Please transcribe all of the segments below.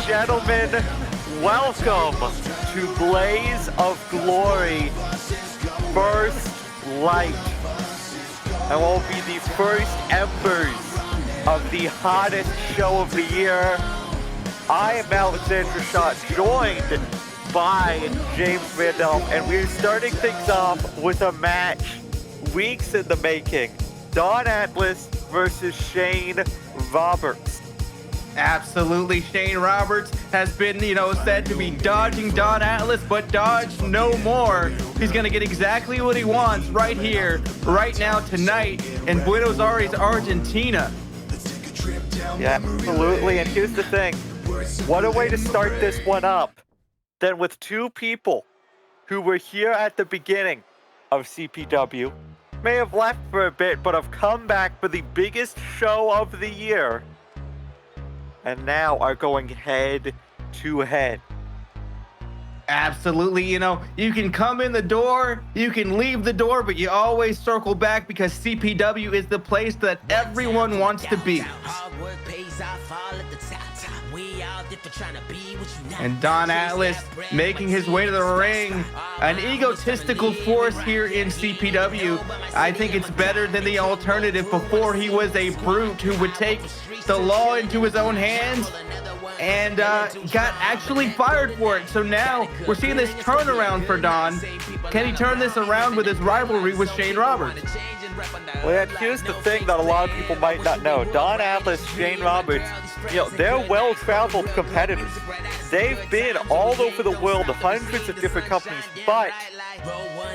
gentlemen, welcome to Blaze of Glory First Light. And will be the first embers of the hottest show of the year. I am Alexander Shaw, joined by James Randolph, and we're starting things off with a match weeks in the making. Don Atlas versus Shane Roberts. Absolutely. Shane Roberts has been, said to be dodging Don Atlas, but dodge no more. He's going to get exactly what he wants right here, right now, tonight in Buenos Aires, Argentina. Yeah, absolutely. And here's the thing. What a way to start this one up than with two people who were here at the beginning of CPW, may have left for a bit, but have come back for the biggest show of the year, and now are going head to head. Absolutely. You can come in the door, you can leave the door, but you always circle back because CPW is the place that everyone wants to be. And Don Atlas making his way to the ring, an egotistical force here in CPW. I think it's better than the alternative. Before, he was a brute who would take the law into his own hands and got actually fired for it. So now we're seeing this turnaround for Don. Can he turn this around with his rivalry with Shane Roberts? Well, here's the thing that a lot of people might not know. Don Atlas, Shane Roberts, they're well-traveled competitors. They've been all over the world, hundreds of different companies, but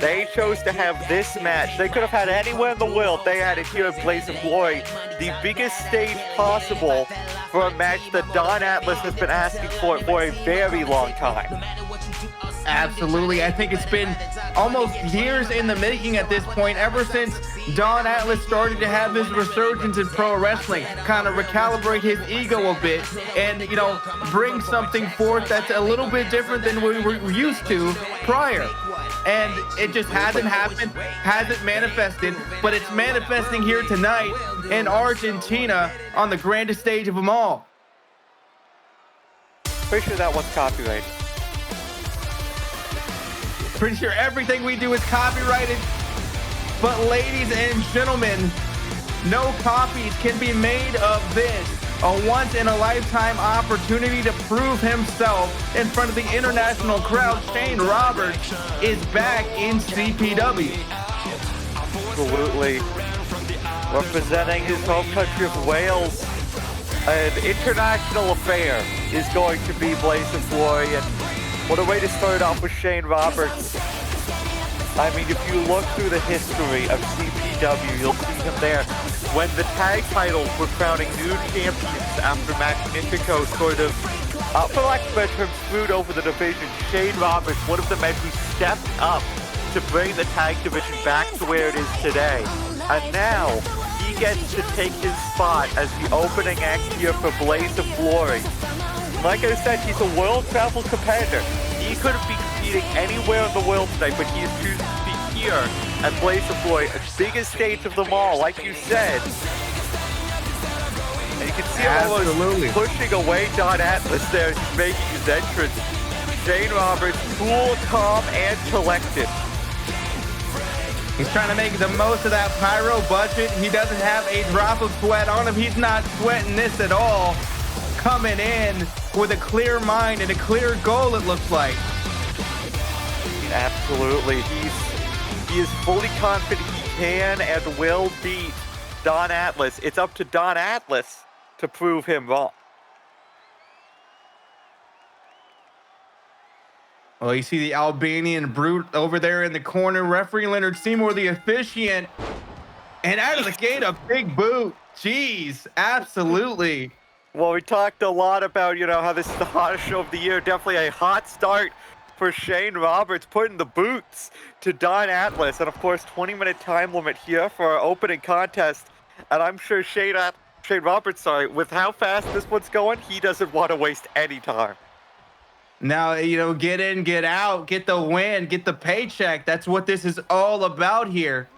they chose to have this match. They could have had it anywhere in the world. They had it here at Blaze of Glory, the biggest stage possible for a match that Don Atlas has been asking for a very long time. Absolutely. I think it's been almost years in the making at this point, ever since Don Atlas started to have this resurgence in pro wrestling, kind of recalibrate his ego a bit and, bring something forth that's a little bit different than we were used to prior. And it just hasn't happened, hasn't manifested, but it's manifesting here tonight in Argentina on the grandest stage of them all. Pretty sure that one's copyrighted. Pretty sure everything we do is copyrighted. But ladies and gentlemen, no copies can be made of this. A once-in-a-lifetime opportunity to prove himself in front of the international crowd. Shane Roberts is back in CPW. Absolutely. Representing his home country of Wales. An international affair is going to be Blaze of Glory, and what a way to start off with Shane Roberts. I mean, if you look through the history of CPW, you'll see him there. When the tag titles were crowning new champions after Magnifico sort of, for lack of a better term, screwed over the division, Shane Roberts, one of the men who stepped up to bring the tag division back to where it is today. And now, he gets to take his spot as the opening act here for Blaze of Glory. Like I said, he's a world-traveled competitor. He could be competing anywhere in the world tonight, but he is choosing to be here at Blaze of Glory, the biggest stage of them all, like you said. And you can see him almost pushing away Don Atlas there as he's making his entrance. Shane Roberts, cool, calm, and collected. He's trying to make the most of that pyro budget. He doesn't have a drop of sweat on him. He's not sweating this at all. Coming in with a clear mind and a clear goal, it looks like. Absolutely. He is fully confident he can and will beat Don Atlas. It's up to Don Atlas to prove him wrong. Well, you see the Albanian brute over there in the corner. Referee Leonard Seymour, the officiant. And out of the gate, a big boot. Jeez, absolutely. Well, we talked a lot about, how this is the hottest show of the year. Definitely a hot start for Shane Roberts, putting the boots to Don Atlas. And, of course, 20-minute time limit here for our opening contest. And I'm sure Shane Roberts, with how fast this one's going, he doesn't want to waste any time. Now, get in, get out, get the win, get the paycheck. That's what this is all about here.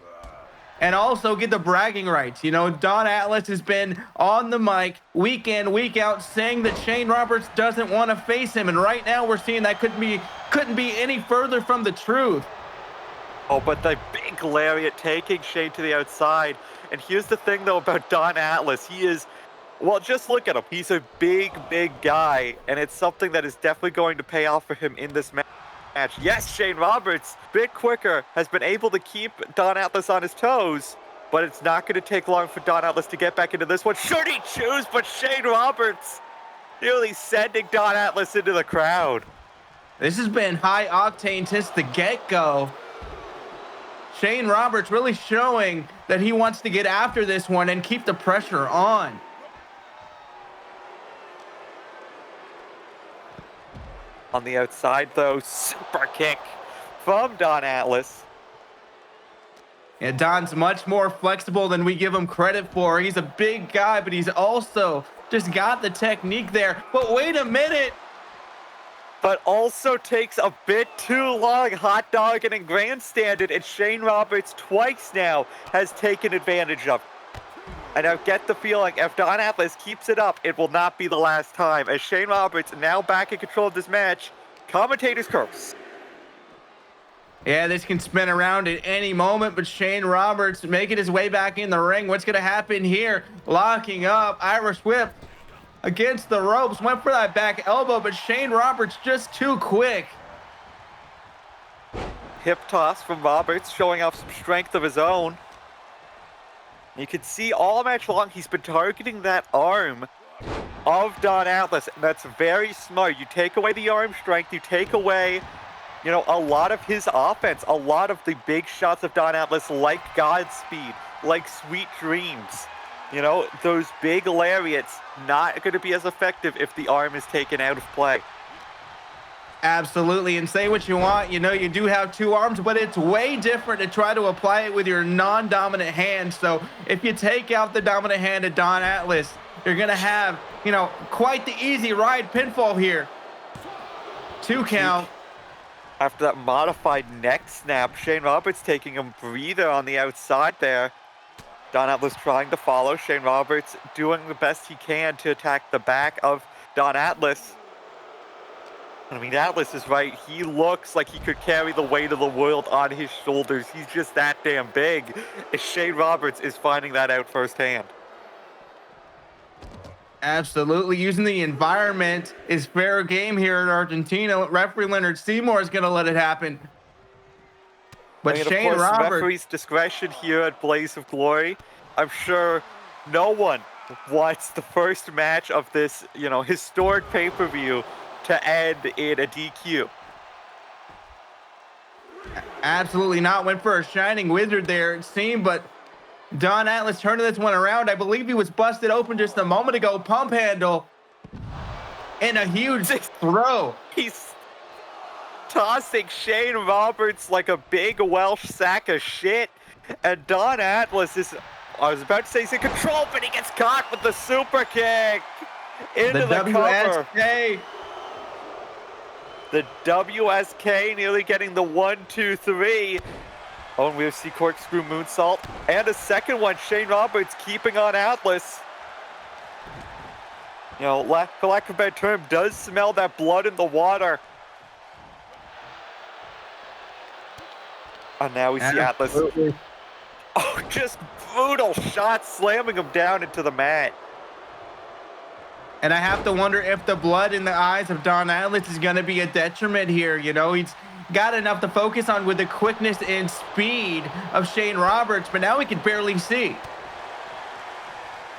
and also get the bragging rights. You know, Don Atlas has been on the mic week in, week out, saying that Shane Roberts doesn't want to face him. And right now we're seeing that couldn't be any further from the truth. Oh, but the big lariat taking Shane to the outside. And here's the thing, though, about Don Atlas. He is, well, just look at him. He's a big, big guy, and it's something that is definitely going to pay off for him in this match. Yes, Shane Roberts, bit quicker, has been able to keep Don Atlas on his toes, but it's not going to take long for Don Atlas to get back into this one. Should he choose? But Shane Roberts nearly sending Don Atlas into the crowd. This has been high octane since the get-go. Shane Roberts really showing that he wants to get after this one and keep the pressure on. On the outside, though, super kick from Don Atlas. Yeah, Don's much more flexible than we give him credit for. He's a big guy, but he's also just got the technique there. But wait a minute. But also takes a bit too long, hot dogging and grandstanding, and Shane Roberts twice now has taken advantage of. And I get the feeling if Don Atlas keeps it up, it will not be the last time. As Shane Roberts now back in control of this match, commentators curse. Yeah, this can spin around at any moment, but Shane Roberts making his way back in the ring. What's going to happen here? Locking up, Irish whip against the ropes. Went for that back elbow, but Shane Roberts just too quick. Hip toss from Roberts, showing off some strength of his own. You can see all match long he's been targeting that arm of Don Atlas, and that's very smart. You take away the arm strength, you take away, you know, a lot of his offense, a lot of the big shots of Don Atlas, like Godspeed, like Sweet Dreams. You know, those big lariats, not going to be as effective if the arm is taken out of play. Absolutely, and say what you want, you know, you do have two arms, but it's way different to try to apply it with your non-dominant hand. So if you take out the dominant hand of Don Atlas, you're gonna have, you know, quite the easy ride pinfall here. 2 count. After that modified neck snap, Shane Roberts taking a breather on the outside there. Don Atlas trying to follow. Shane Roberts doing the best he can to attack the back of Don Atlas. I mean, Atlas is right. He looks like he could carry the weight of the world on his shoulders. He's just that damn big. And Shane Roberts is finding that out firsthand. Absolutely. Using the environment is fair game here in Argentina. Referee Leonard Seymour is going to let it happen. But I mean, Shane of course, Roberts, referee's discretion here at Blaze of Glory. I'm sure no one wants the first match of this, you know, historic pay-per-view to end in a DQ. absolutely not. Went for a shining wizard there, it seemed, but Don Atlas turning this one around. I believe he was busted open just a moment ago. Pump handle and a huge throw. He's tossing Shane Roberts like a big Welsh sack of shit. And Don Atlas is, I was about to say he's in control, but he gets caught with the super kick into the cover. WSK. The WSK nearly getting the 1, 2, 3. Oh, and we see corkscrew moonsault. And a second one, Shane Roberts keeping on Atlas. You know, for lack of a better term, does smell that blood in the water. And now we see Atlas. Oh, just brutal shots slamming him down into the mat. And I have to wonder if the blood in the eyes of Don Atlas is going to be a detriment here. You know, he's got enough to focus on with the quickness and speed of Shane Roberts, but now he can barely see.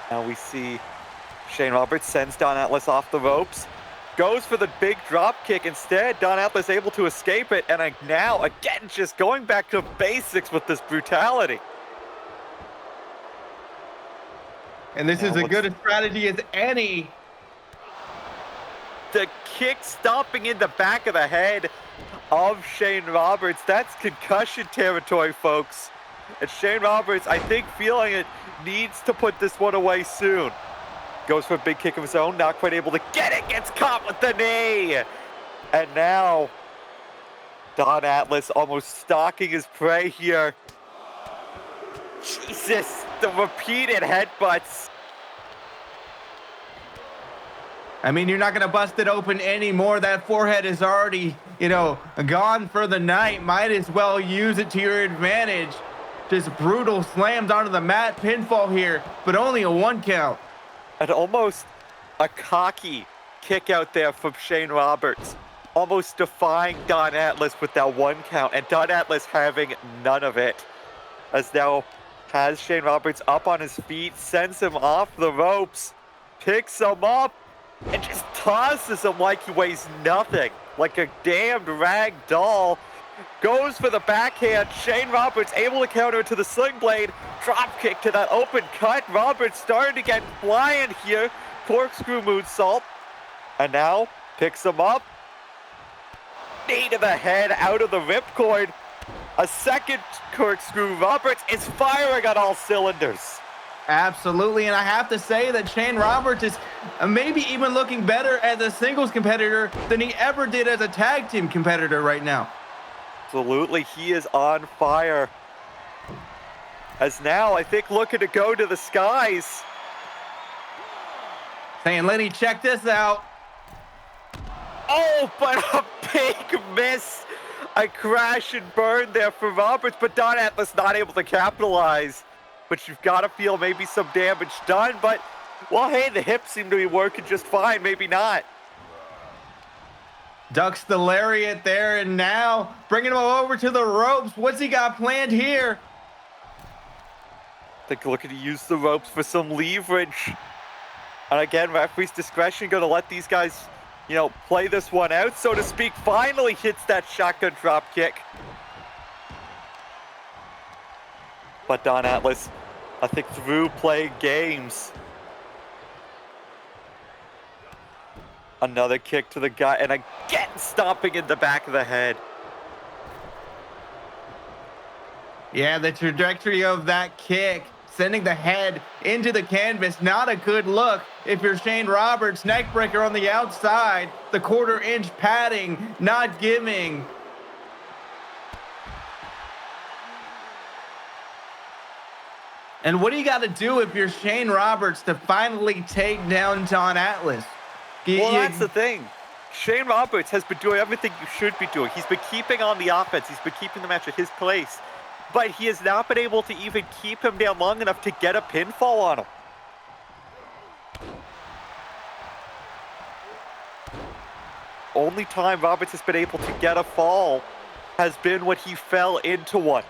Now we see Shane Roberts sends Don Atlas off the ropes. Goes for the big drop kick. Instead, Don Atlas able to escape it. And now, again, just going back to basics with this brutality. And this is as good a strategy as any. The kick stomping in the back of the head of Shane Roberts. That's concussion territory, folks. And Shane Roberts, I think, feeling it, needs to put this one away soon. Goes for a big kick of his own, not quite able to get it, gets caught with the knee. And now, Don Atlas almost stalking his prey here. Jesus, the repeated headbutts. I mean, you're not going to bust it open anymore. That forehead is already, gone for the night. Might as well use it to your advantage. Just brutal slams onto the mat. Pinfall here, but only a 1 count. And almost a cocky kick out there from Shane Roberts. Almost defying Don Atlas with that 1 count. And Don Atlas having none of it. As now has Shane Roberts up on his feet, sends him off the ropes, picks him up, and just tosses him like he weighs nothing. Like a damned rag doll. Goes for the backhand. Shane Roberts able to counter to the sling blade. Drop kick to that open cut. Roberts starting to get flying here. Corkscrew moonsault. And now picks him up. Knee to the head out of the ripcord. A second corkscrew. Roberts is firing on all cylinders. Absolutely, and I have to say that Shane Roberts is maybe even looking better as a singles competitor than he ever did as a tag team competitor right now. Absolutely, he is on fire. As now, I think, looking to go to the skies. Saying, Lenny, check this out. Oh, but a big miss. A crash and burn there for Roberts, but Don Atlas not able to capitalize. But you've got to feel maybe some damage done. But, well, hey, the hips seem to be working just fine. Maybe not. Ducks the lariat there, and now bringing him over to the ropes. What's he got planned here? I think looking to use the ropes for some leverage. And again, referee's discretion going to let these guys, play this one out, so to speak. Finally hits that shotgun drop kick. But Don Atlas, I think, through playing games. Another kick to the gut, and again stomping in the back of the head. Yeah, the trajectory of that kick, sending the head into the canvas, not a good look. If you're Shane Roberts, neckbreaker on the outside, the 1/4 inch padding, not giving. And what do you got to do if you're Shane Roberts to finally take down Don Atlas? Well, that's the thing. Shane Roberts has been doing everything you should be doing. He's been keeping on the offense. He's been keeping the match at his place. But he has not been able to even keep him down long enough to get a pinfall on him. Only time Roberts has been able to get a fall has been when he fell into one.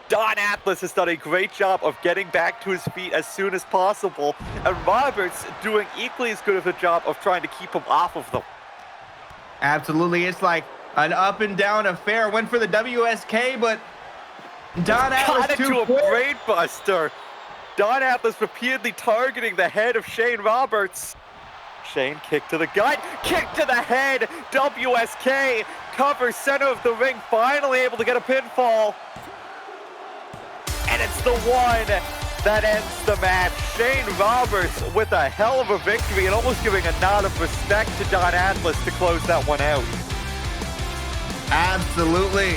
Don Atlas has done a great job of getting back to his feet as soon as possible, and Roberts doing equally as good of a job of trying to keep him off of them. Absolutely, it's like an up and down affair. Went for the WSK, but Don Atlas got into a brain buster. Don Atlas repeatedly targeting the head of Shane Roberts. Shane kick to the gut, kick to the head, WSK, cover center of the ring, finally able to get a pinfall. And it's the one that ends the match. Shane Roberts with a hell of a victory and almost giving a nod of respect to Don Atlas to close that one out. Absolutely.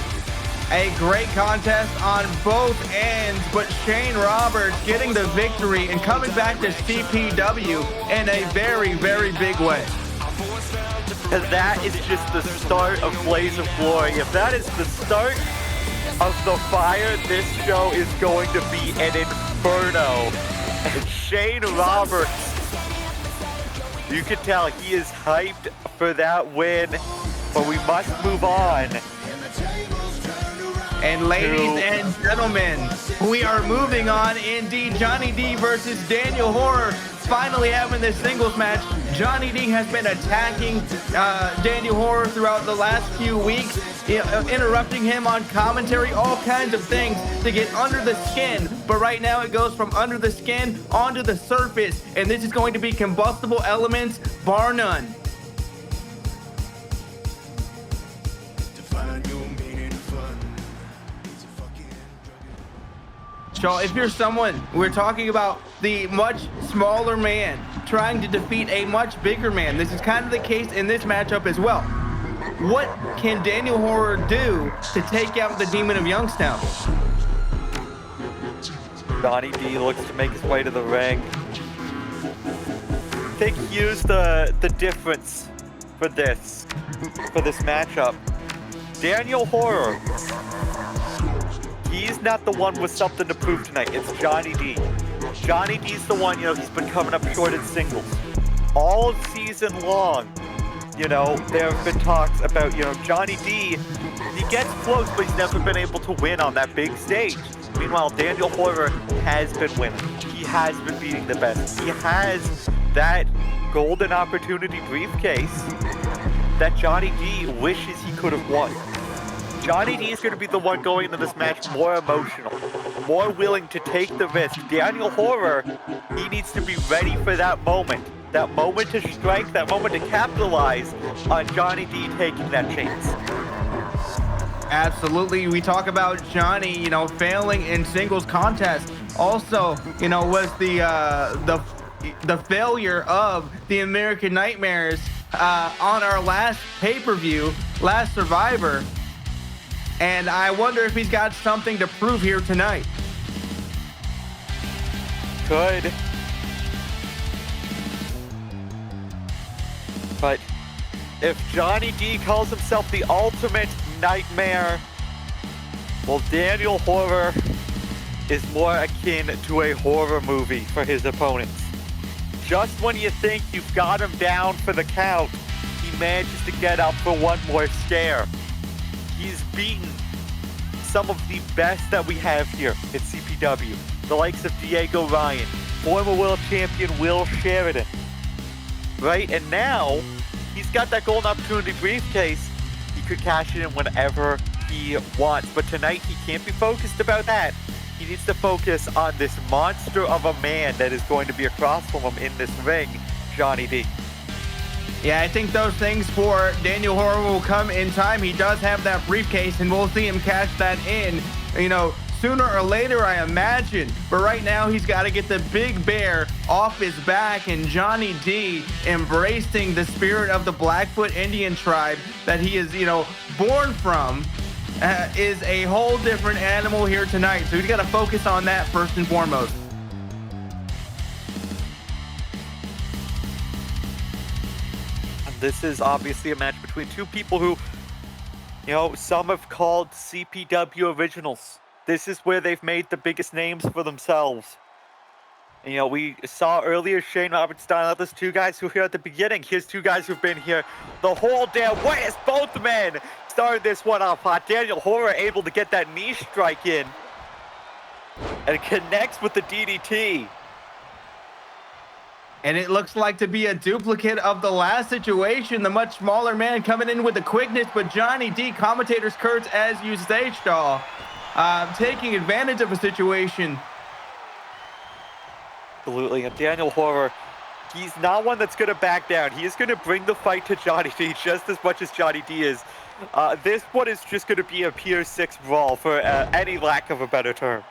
A great contest on both ends, but Shane Roberts getting the victory and coming back to CPW in a very, very big way. And that is just the start of Blaze of Glory. If that is the start of the fire, this show is going to be an inferno. And Shane Roberts, you can tell he is hyped for that win, but we must move on. And ladies and gentlemen, we are moving on indeed. Johnny D versus Daniel Horror, finally having this singles match. Johnny D has been attacking Daniel Horror throughout the last few weeks, interrupting him on commentary, all kinds of things to get under the skin. But right now it goes from under the skin onto the surface, and this is going to be combustible elements, bar none. So if you're someone, we're talking about the much smaller man trying to defeat a much bigger man. This is kind of the case in this matchup as well. What can Daniel Horror do to take out the Demon of Youngstown? Johnny D looks to make his way to the ring. I think here's the difference for this matchup. Daniel Horror, he's not the one with something to prove tonight. It's Johnny D. Johnny D's the one, he's been coming up short in singles. All season long, there have been talks about, Johnny D, he gets close, but he's never been able to win on that big stage. Meanwhile, Daniel Horror has been winning. He has been beating the best. He has that golden opportunity briefcase that Johnny D wishes he could have won. Johnny D is going to be the one going into this match more emotional, more willing to take the risk. Daniel Horror, he needs to be ready for that moment to strike, that moment to capitalize on Johnny D taking that chance. Absolutely. We talk about Johnny, failing in singles contest. Also, was the failure of the American Nightmares on our last pay-per-view, last Survivor. And I wonder if he's got something to prove here tonight. Could. But if Johnny D calls himself the ultimate nightmare, well, Daniel Horror is more akin to a horror movie for his opponents. Just when you think you've got him down for the count, he manages to get up for one more scare. He's beaten some of the best that we have here at CPW. The likes of Diego Ryan, former world champion Will Sheridan. Right? And now, he's got that golden opportunity briefcase. He could cash it in whenever he wants. But tonight, he can't be focused about that. He needs to focus on this monster of a man that is going to be across from him in this ring, Johnny D. Yeah, I think those things for Daniel Horror will come in time. He does have that briefcase, and we'll see him cash that in, sooner or later, I imagine. But right now, he's got to get the big bear off his back, and Johnny D embracing the spirit of the Blackfoot Indian tribe that he is, born from, is a whole different animal here tonight. So he's got to focus on that first and foremost. This is obviously a match between two people who, some have called CPW originals. This is where they've made the biggest names for themselves. And, we saw earlier Shane Roberts starting out. There's two guys who were here at the beginning. Here's two guys who've been here the whole damn way as both men started this one off hot. Daniel Horror able to get that knee strike in. And it connects with the DDT. And it looks like to be a duplicate of the last situation. The much smaller man coming in with the quickness, but Johnny D, commentator's curse as you say, Shaw, taking advantage of a situation. Absolutely, and Daniel Horror, he's not one that's going to back down. He is going to bring the fight to Johnny D just as much as Johnny D is. This one is just going to be a pure 6 brawl for any lack of a better term.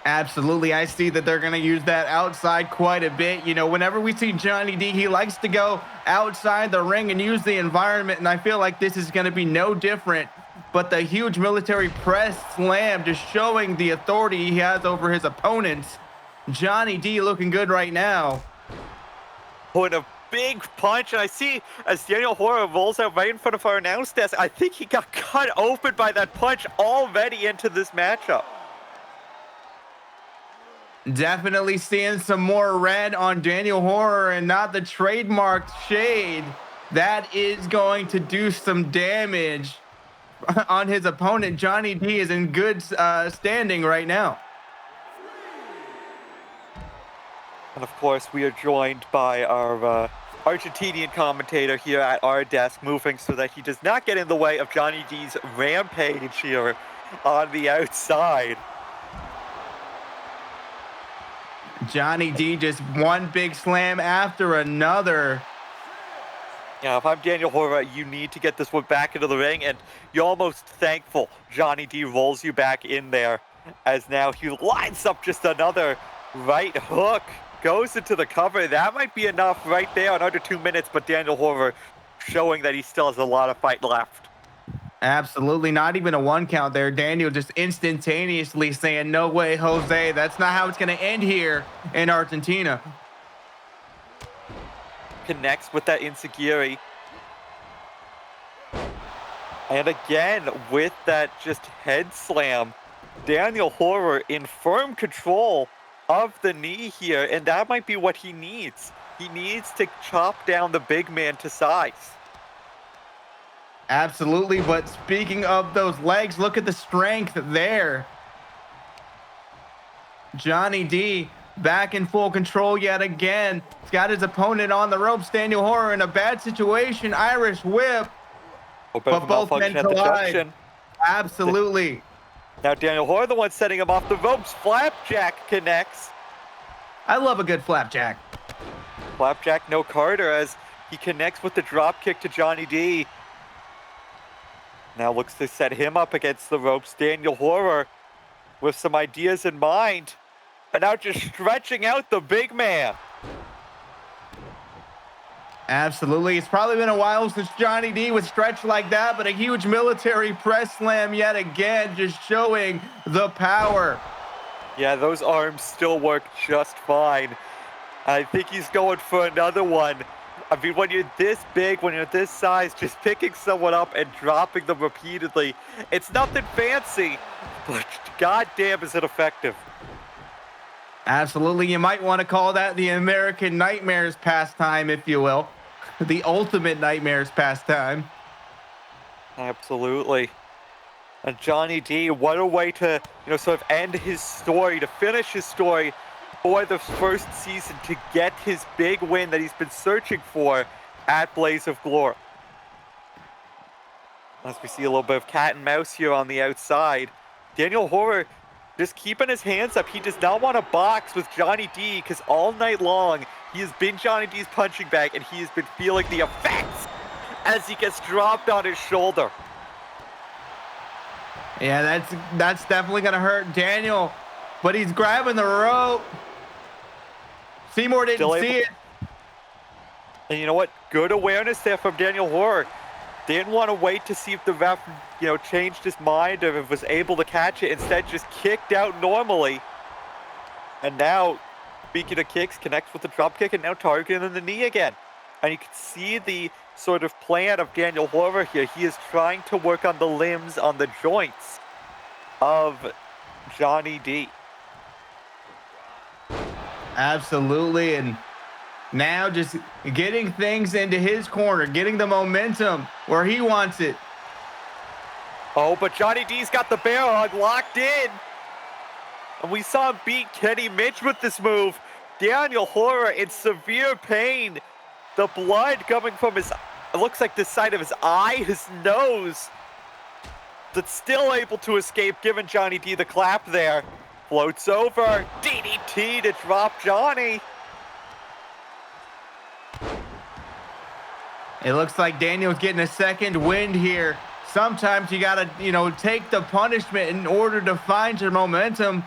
Absolutely. I see that they're going to use that outside quite a bit. Whenever we see Johnny D, he likes to go outside the ring and use the environment, and I feel like this is going to be no different. But the huge military press slam just showing the authority he has over his opponents. Johnny D looking good right now. What a big punch, and I see as Daniel Horror rolls out right in front of our announce desk, I think he got cut open by that punch already into this matchup. Definitely seeing some more red on Daniel Horror and not the trademarked shade. That is going to do some damage on his opponent. Johnny D is in good standing right now. And of course, we are joined by our Argentinian commentator here at our desk, moving so that he does not get in the way of Johnny D's rampage here on the outside. Johnny D just one big slam after another. Yeah, if I'm Daniel Horror, you need to get this one back into the ring, and you're almost thankful Johnny D rolls you back in there, as now he lines up just another right hook, goes into the cover. That might be enough right there in under 2 minutes, but Daniel Horror showing that he still has a lot of fight left. Absolutely, not even a 1 count there. Daniel just instantaneously saying, "No way, Jose. That's not how it's going to end here in Argentina." Connects with that Insigiri. And again, with that just head slam, Daniel Horror in firm control of the knee here, and that might be what he needs. He needs to chop down the big man to size. Absolutely, but speaking of those legs, look at the strength there. Johnny D back in full control yet again. He's got his opponent on the ropes. Daniel Horror in a bad situation. Irish whip, but both men collide. Absolutely. Now Daniel Horror, the one setting him off the ropes. Flapjack connects. I love a good flapjack. Flapjack, no Carter, as he connects with the drop kick to Johnny D. Now looks to set him up against the ropes. Daniel Horror with some ideas in mind. And now just stretching out the big man. Absolutely. It's probably been a while since Johnny D was stretched like that, but a huge military press slam yet again, just showing the power. Yeah, those arms still work just fine. I think he's going for another one. I mean, when you're this big, when you're this size, just picking someone up and dropping them repeatedly, it's nothing fancy, but goddamn is it effective. Absolutely. You might want to call that the American Nightmares pastime, if you will. The ultimate Nightmares pastime. Absolutely. And Johnny D, what a way to, sort of end his story, to finish his story for the first season, to get his big win that he's been searching for at Blaze of Glory. As we see a little bit of cat and mouse here on the outside. Daniel Horror just keeping his hands up. He does not want to box with Johnny D because all night long he has been Johnny D's punching bag and he has been feeling the effects as he gets dropped on his shoulder. Yeah, that's definitely going to hurt Daniel, but he's grabbing the rope. Seymour didn't see it. And you know what? Good awareness there from Daniel Horror. Didn't want to wait to see if the ref, changed his mind or if was able to catch it. Instead, just kicked out normally. And now, speaking of kicks, connects with the drop kick and now targeting the knee again. And you can see the sort of plan of Daniel Horror here. He is trying to work on the limbs, on the joints of Johnny D. Absolutely, and now just getting things into his corner, getting the momentum where he wants it. Oh, but Johnny D's got the bear hug locked in. And we saw him beat Kenny Mitch with this move. Daniel Horror in severe pain. The blood coming from it looks like the side of his eye, his nose. That's still able to escape, giving Johnny D the clap there. Floats over, DDT to drop Johnny. It looks like Daniel's getting a second wind here. Sometimes you gotta, take the punishment in order to find your momentum.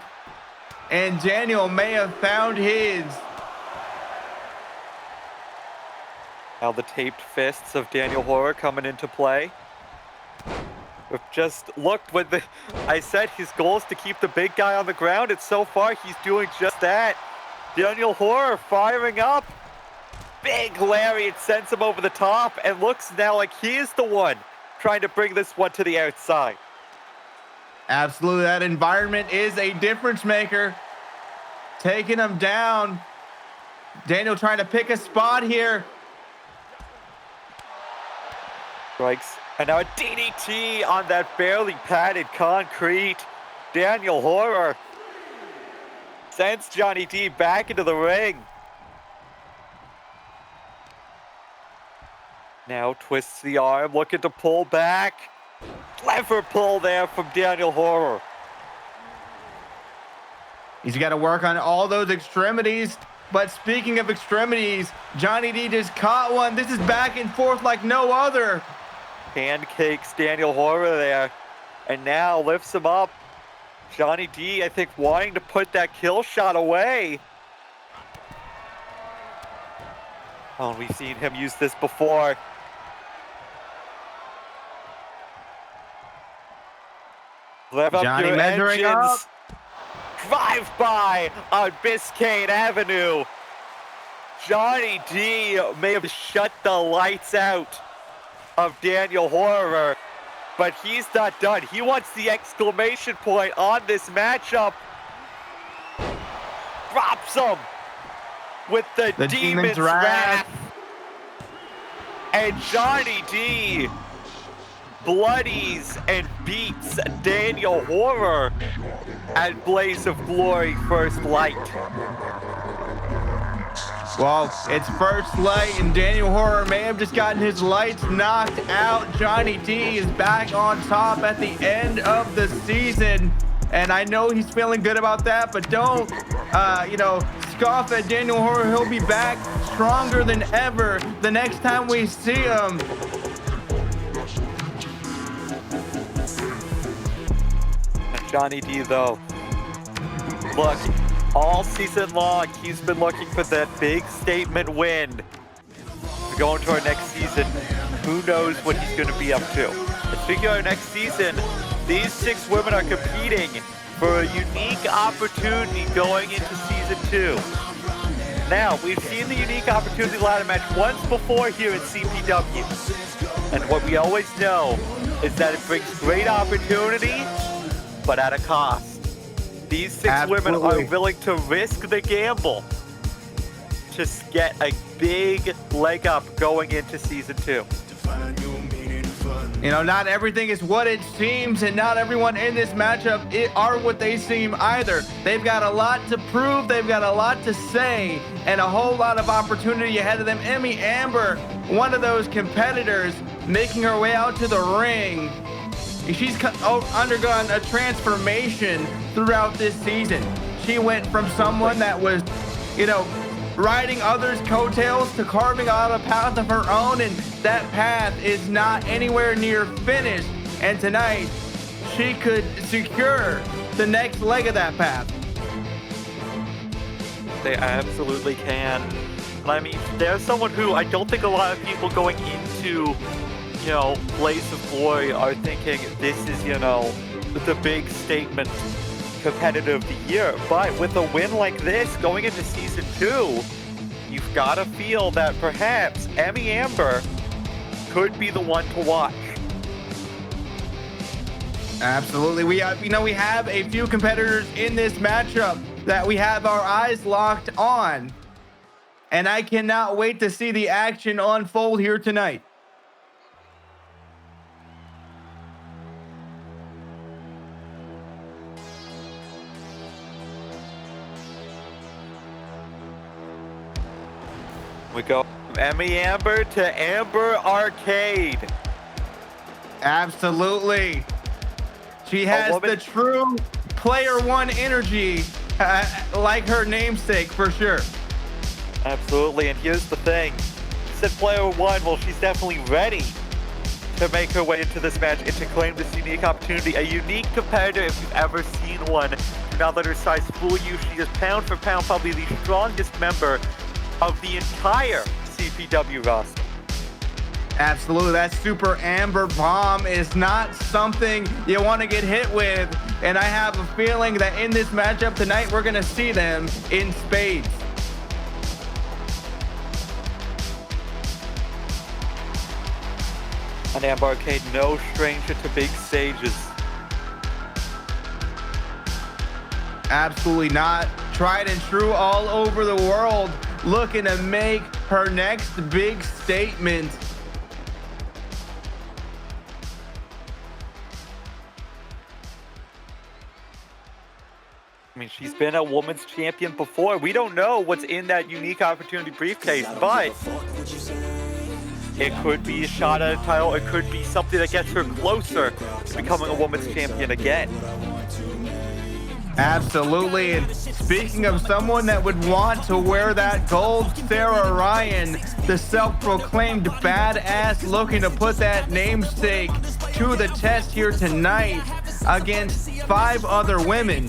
And Daniel may have found his. Now the taped fists of Daniel Horror coming into play. We've just looked with I said his goal is to keep the big guy on the ground, and so far he's doing just that. Daniel Horror firing up. Big lariat sends him over the top and looks now like he is the one trying to bring this one to the outside. Absolutely, that environment is a difference maker. Taking him down. Daniel trying to pick a spot here. Strikes. And now a DDT on that barely padded concrete. Daniel Horror sends Johnny D back into the ring. Now twists the arm, looking to pull back. Clever pull there from Daniel Horror. He's got to work on all those extremities. But speaking of extremities, Johnny D just caught one. This is back and forth like no other. Pancakes Daniel Horror there. And now lifts him up. Johnny D, I think, wanting to put that kill shot away. Oh, we've seen him use this before. Rev up Johnny your measuring up. engines. Drive by on Biscayne Avenue. Johnny D may have shut the lights out of Daniel Horror, but he's not done. He wants the exclamation point on this matchup. Drops him with the Demon's Wrath. And Johnny D bloodies and beats Daniel Horror at Blaze of Glory First Light. Well, it's First Light, and Daniel Horror may have just gotten his lights knocked out. Johnny D is back on top at the end of the season, and I know he's feeling good about that, but don't, scoff at Daniel Horror. He'll be back stronger than ever the next time we see him. Johnny D, though, look, all season long, he's been looking for that big statement win. To go into our next season, who knows what he's going to be up to. And speaking of our next season, these 6 women are competing for a unique opportunity going into season 2. Now, we've seen the unique opportunity ladder match once before here at CPW. And what we always know is that it brings great opportunity, but at a cost. These 6 women are willing to risk the gamble to get a big leg up going into season 2. You know, not everything is what it seems, and not everyone in this matchup are what they seem either. They've got a lot to prove, they've got a lot to say, and a whole lot of opportunity ahead of them. Emmy Amber, one of those competitors, making her way out to the ring. She's undergone a transformation throughout this season. She went from someone that was, riding others' coattails to carving out a path of her own, and that path is not anywhere near finished. And tonight, she could secure the next leg of that path. They absolutely can. And I mean, there's someone who I don't think a lot of people going into Blaze of Glory are thinking this is, the big statement competitor of the year. But with a win like this going into season 2, you've got to feel that perhaps Emmy Amber could be the one to watch. Absolutely. We have a few competitors in this matchup that we have our eyes locked on. And I cannot wait to see the action unfold here tonight. We go from Emmy Amber to Amber Arcade. Absolutely. She has the true player 1 energy, like her namesake, for sure. Absolutely, and here's the thing. You said player 1, well, she's definitely ready to make her way into this match and to claim this unique opportunity. A unique competitor, if you've ever seen one. Do not let her size fool you. She is pound for pound probably the strongest member of the entire CPW roster. Absolutely. That super Amber bomb is not something you want to get hit with, and I have a feeling that in this matchup tonight we're going to see them in spades. And Amber Arcade, no stranger to big stages. Absolutely not. Tried and true all over the world, looking to make her next big statement. I mean, she's been a women's champion before. We don't know what's in that unique opportunity briefcase, but it could be a shot at a title. It could be something that gets her closer to becoming a women's champion again. Absolutely. And speaking of someone that would want to wear that gold, Sarah Ryan, the self-proclaimed badass, looking to put that namesake to the test here tonight against 5 other women.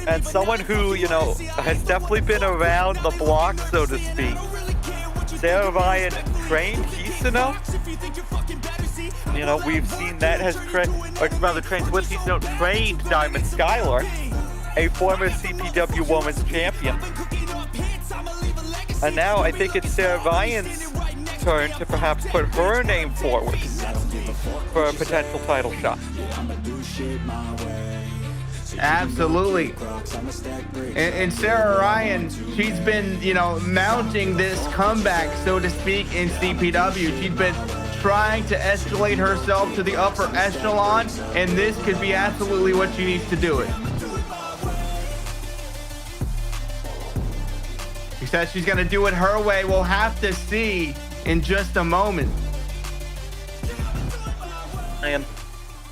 And someone who, has definitely been around the block, so to speak. Sarah Ryan trained Hisano. You know, we've seen that has trained Diamond Skylar, a former CPW Women's Champion. And now I think it's Sarah Ryan's turn to perhaps put her name forward for a potential title shot. Absolutely. And Sarah Ryan, she's been, mounting this comeback, so to speak, in CPW. She's been trying to escalate herself to the upper echelon, and this could be absolutely what she needs to do it. She says she's going to do it her way. We'll have to see in just a moment. And,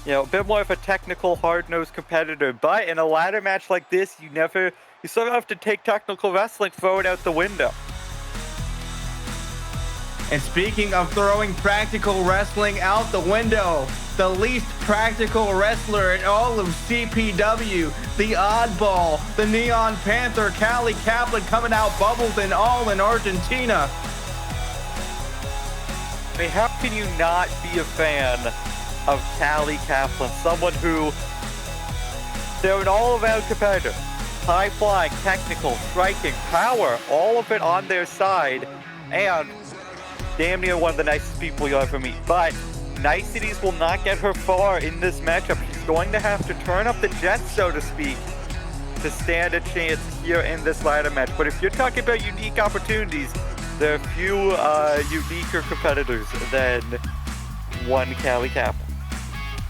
a bit more of a technical, hard-nosed competitor. But in a ladder match like this, you sort of have to take technical wrestling, throw it out the window. And speaking of throwing practical wrestling out the window, the least practical wrestler in all of CPW, the oddball, the Neon Panther, Callie Kaplan, coming out bubbled and all in Argentina. I mean, how can you not be a fan of Callie Kaplan? Someone who, they're an all-around competitor. High-flying, technical, striking, power, all of it on their side. And damn near one of the nicest people you'll ever meet. But niceties will not get her far in this matchup. She's going to have to turn up the jets, so to speak, to stand a chance here in this ladder match. But if you're talking about unique opportunities, there are few uniquer competitors than one Callie Kaplan.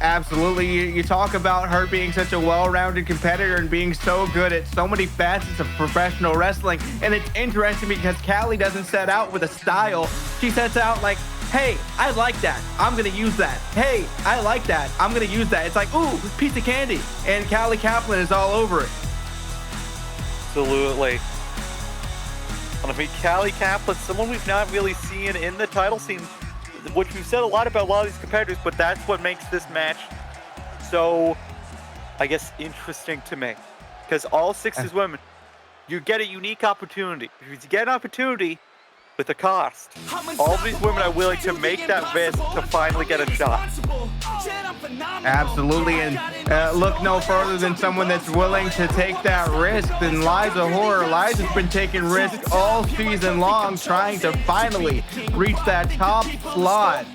Absolutely. You talk about her being such a well-rounded competitor and being so good at so many facets of professional wrestling. And it's interesting because Callie doesn't set out with a style. She sets out like, hey, I like that. I'm going to use that. Hey, I like that. I'm going to use that. It's like, ooh, piece of candy. And Callie Kaplan is all over it. Absolutely. I mean, Callie Kaplan, someone we've not really seen in the title scene, which we've said a lot about a lot of these competitors, but that's what makes this match so, I guess, interesting to me. Because all six is women. You get a unique opportunity. You get an opportunity with a cost. All these women are willing to make that risk to finally get a shot. Absolutely, and look no further than someone that's willing to take that risk than Liza Horror. Liza's been taking risks all season long, trying to finally reach that top slot.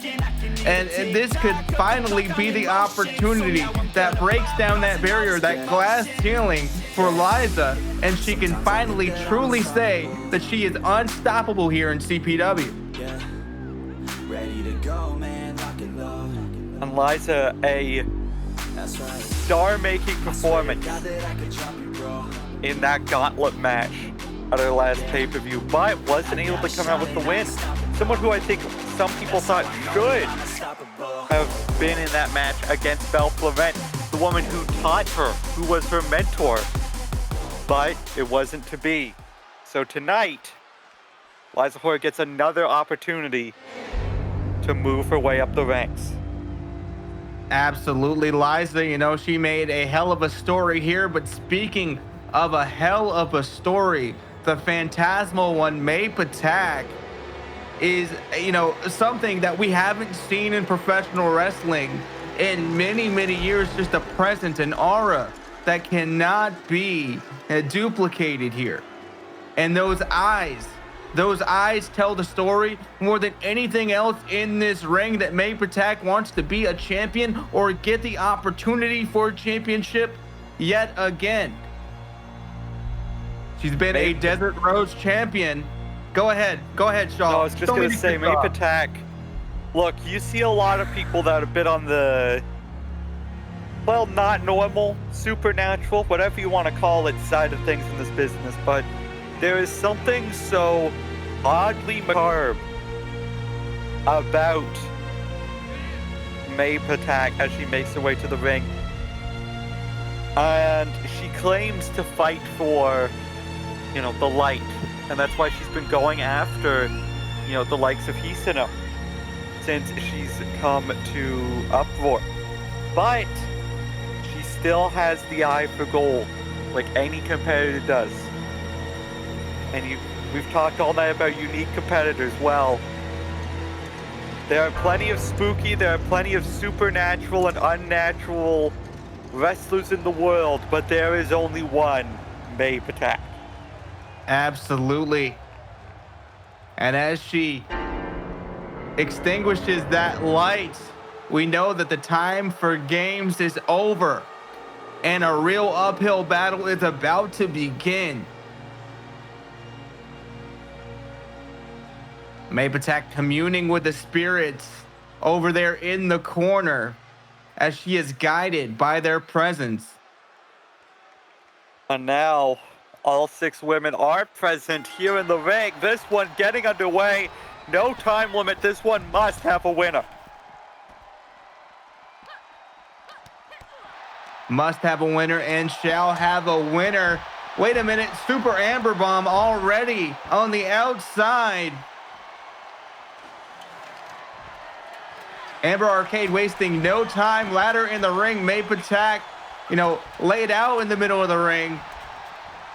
And this could finally be the opportunity that breaks down that barrier, that glass ceiling for Liza, and she can finally truly say that she is unstoppable here in CPW. And Liza, a star-making performance in that gauntlet match at her last pay-per-view, but wasn't able to come out with the win. Someone who I think some people thought should have been in that match against Belle Florent, the woman who taught her, who was her mentor, but it wasn't to be. So tonight, Liza Horror gets another opportunity to move her way up the ranks. Absolutely, Liza, she made a hell of a story here, but speaking of a hell of a story, the phantasmal one, May Patak, is, something that we haven't seen in professional wrestling in many, many years. Just a presence, an aura that cannot be duplicated here. And those eyes tell the story more than anything else in this ring, that May Patak wants to be a champion or get the opportunity for a championship yet again. She's been a Desert Rose champion. Go ahead, Shaw. No, I was just going to say, May Patak, look, you see a lot of people that are a bit on the, well, not normal, supernatural, whatever you want to call it, side of things in this business, but there is something so oddly macabre about May Patak as she makes her way to the ring. And she claims to fight for, the light. And that's why she's been going after, the likes of Hisano since she's come to Uproar. But she still has the eye for gold, like any competitor does. And we've talked all night about unique competitors. Well, There are plenty of spooky, there are plenty of supernatural and unnatural wrestlers in the world, but there is only one May Patak. Absolutely. And as she extinguishes that light, we know that the time for games is over and a real uphill battle is about to begin. May Patak communing with the spirits over there in the corner as she is guided by their presence. And now, all 6 women are present here in the ring. This one getting underway. No time limit. This one must have a winner. Must have a winner and shall have a winner. Wait a minute. Super Amber Bomb already on the outside. Amber Arcade wasting no time. Ladder in the ring. May Patak, laid out in the middle of the ring.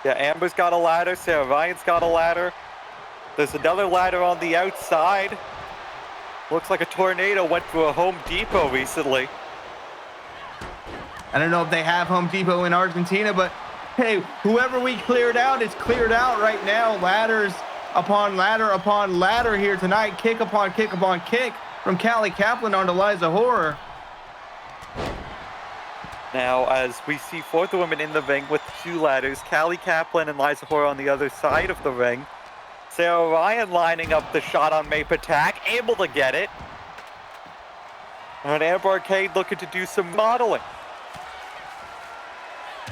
Yeah, Amber's got a ladder. Sarah Ryan's got a ladder. There's another ladder on the outside. Looks like a tornado went through a Home Depot recently. I don't know if they have Home Depot in Argentina, but hey, whoever we cleared out is cleared out right now. Ladders upon ladder upon ladder here tonight. Kick upon kick upon kick from Callie Kaplan onto Liza Horror. Now, as we see 4th women in the ring with 2 ladders, Callie Kaplan and Liza Horror on the other side of the ring. Sarah Ryan lining up the shot on May Patak, able to get it. And Amber Arcade looking to do some modeling.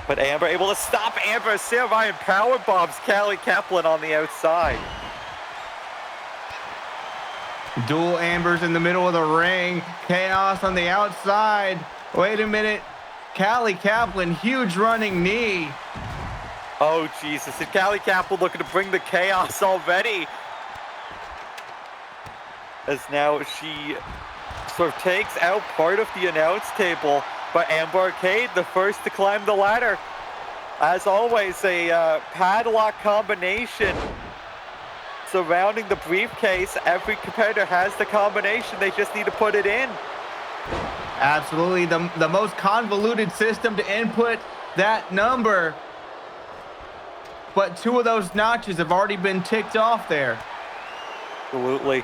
But Amber able to stop Amber. Sarah Ryan power bombs Callie Kaplan on the outside. Dual Ambers in the middle of the ring. Chaos on the outside. Wait a minute. Callie Kaplan, huge running knee. Oh, Jesus. And Callie Kaplan looking to bring the chaos already. As now she sort of takes out part of the announce table. But Amber Arcade, the first to climb the ladder. As always, a padlock combination surrounding the briefcase. Every competitor has the combination. They just need to put it in. Absolutely. The most convoluted system to input that number. But 2 of those notches have already been ticked off there. Absolutely.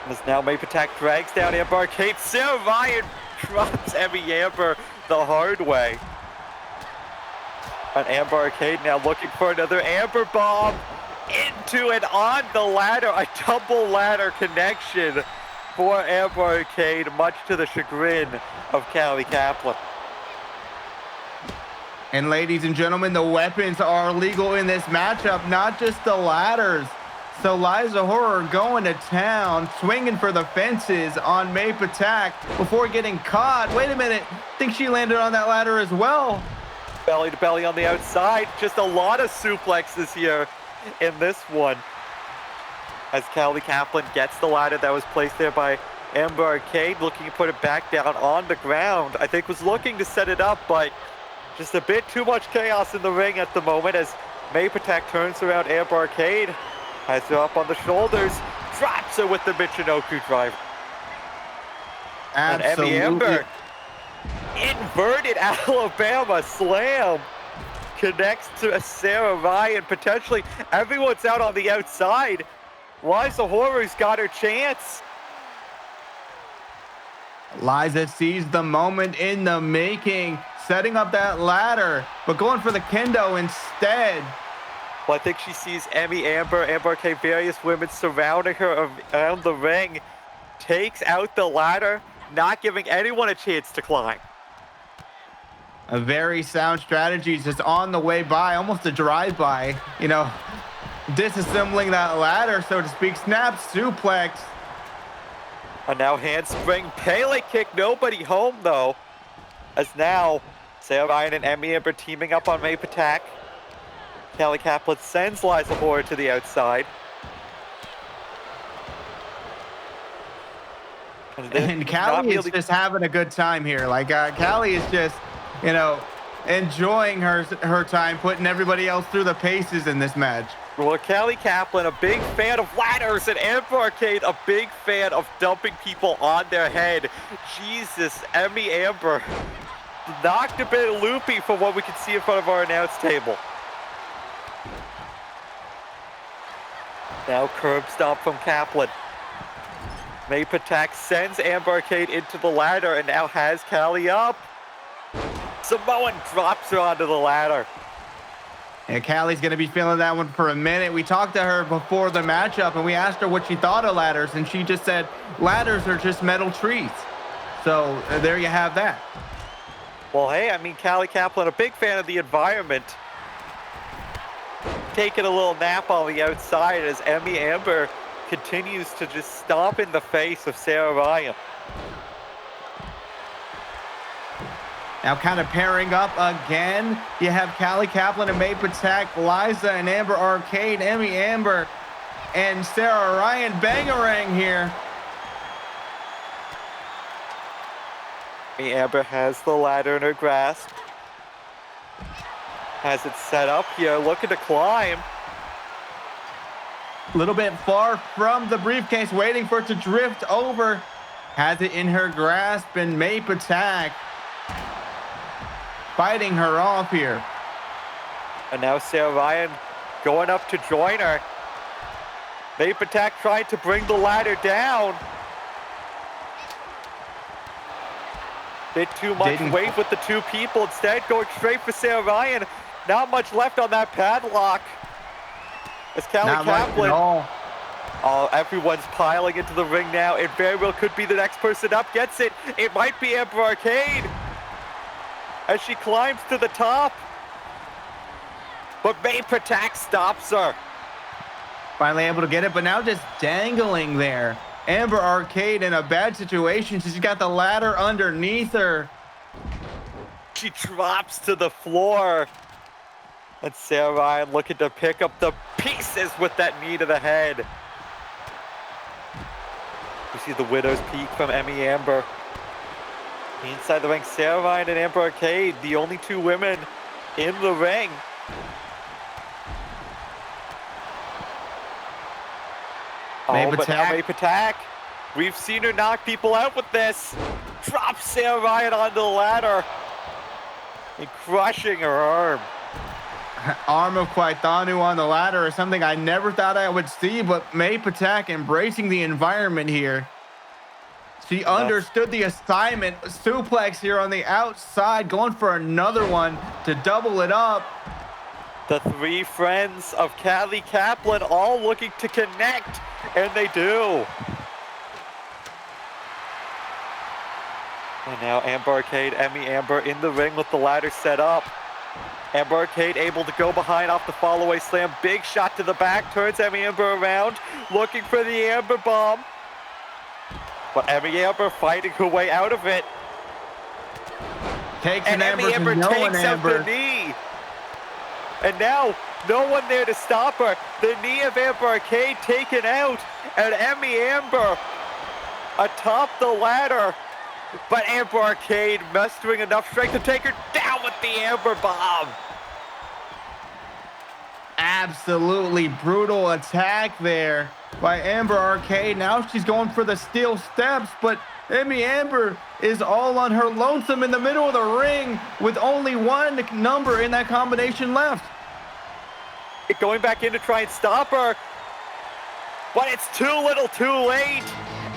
As now May Patak drags down Amber Arcade. Sarah Ryan drops Emmy Amber the hard way. And Amber Arcade now looking for another Amber Bomb into and on the ladder. A double ladder connection for Amber Arcade, much to the chagrin of Callie Kaplan. And ladies and gentlemen, the weapons are legal in this matchup, not just the ladders. So Liza Horror going to town, swinging for the fences on May Patak before getting caught. Wait a minute, I think she landed on that ladder as well. Belly to belly on the outside. Just a lot of suplexes here in this one. As Callie Kaplan gets the ladder that was placed there by Amber Arcade, looking to put it back down on the ground. I think was looking to set it up, but just a bit too much chaos in the ring at the moment as May Patak turns around Amber Arcade. Has her up on the shoulders, drops her with the Michinoku driver. Absolutely. And Emmy Amber, inverted Alabama slam, connects to Sarah Ryan. Potentially everyone's out on the outside. Liza Horror's got her chance. Liza sees the moment in the making, setting up that ladder, but going for the kendo instead. Well, I think she sees Amber Arcade, various women surrounding her around the ring, takes out the ladder, not giving anyone a chance to climb. A very sound strategy, just on the way by, almost a drive-by, disassembling that ladder, so to speak. Snap suplex. And now handspring, Pele kick, nobody home though. As now, Sarah Ryan and Emmy Amber teaming up on May Patak. Callie Kaplan sends Liza Horror to the outside. And Callie is just having a good time here. Like, Callie is just, enjoying her time, putting everybody else through the paces in this match. Well, Callie Kaplan, a big fan of ladders, and Amber Arcade, a big fan of dumping people on their head. Jesus, Emmy Amber knocked a bit loopy from what we can see in front of our announce table. Now curb stomp from Kaplan. May Patak sends Amber Arcade into the ladder and now has Callie up. Samoan drops her onto the ladder. And Callie's going to be feeling that one for a minute. We talked to her before the matchup, and we asked her what she thought of ladders, and she just said, ladders are just metal trees. So there you have that. Well, hey, I mean, Callie Kaplan, a big fan of the environment. Taking a little nap on the outside as Emmy Amber continues to just stomp in the face of Sarah Ryan. Now kind of pairing up again. You have Callie Kaplan and May Patak, Liza and Amber Arcade, Emmy Amber and Sarah Ryan. Bangarang here. Emmy Amber has the ladder in her grasp. Has it set up here, looking to climb. A little bit far from the briefcase, waiting for it to drift over. Has it in her grasp, and May Patak fighting her off here. And now Sarah Ryan going up to join her. May Patak trying to bring the ladder down. Bit too much weight with the two people. Instead, going straight for Sarah Ryan. Not much left on that padlock. As Callie Kaplan. Oh, everyone's piling into the ring now. It very well could be the next person up. Gets it. It might be Amber Arcade as she climbs to the top. But May Patak stops her. Finally able to get it, but now just dangling there. Amber Arcade in a bad situation. She's got the ladder underneath her. She drops to the floor. And Sarah Ryan looking to pick up the pieces with that knee to the head. You see the widow's peak from Emmy Amber. Inside the ring, Sarah Ryan and Amber Arcade, the only two women in the ring. May But now May Patak, we've seen her knock people out with this. Drops Sarah Ryan onto the ladder and crushing her arm. Arm of Kwaithanu on the ladder is something I never thought I would see, but May Patak embracing the environment here. She understood the assignment. Suplex here on the outside, going for another one to double it up. The three friends of Callie Kaplan all looking to connect, and they do. And now Amber Arcade, Emmy Amber in the ring with the ladder set up. Amber Arcade able to go behind off the follow-away slam. Big shot to the back, turns Emmy Amber around, looking for the Amber Bomb. But Emmy Amber fighting her way out of it. Takes and Emmy Amber takes out the knee. And now, no one there to stop her. The knee of Amber Arcade taken out. And Emmy Amber atop the ladder. But Amber Arcade mustering enough strength to take her down with the Amber Bomb. Absolutely brutal attack there by Amber Arcade. Now she's going for the steel steps, but Emmy Amber is all on her lonesome in the middle of the ring with only one number in that combination left. Going back in to try and stop her, but it's too little too late.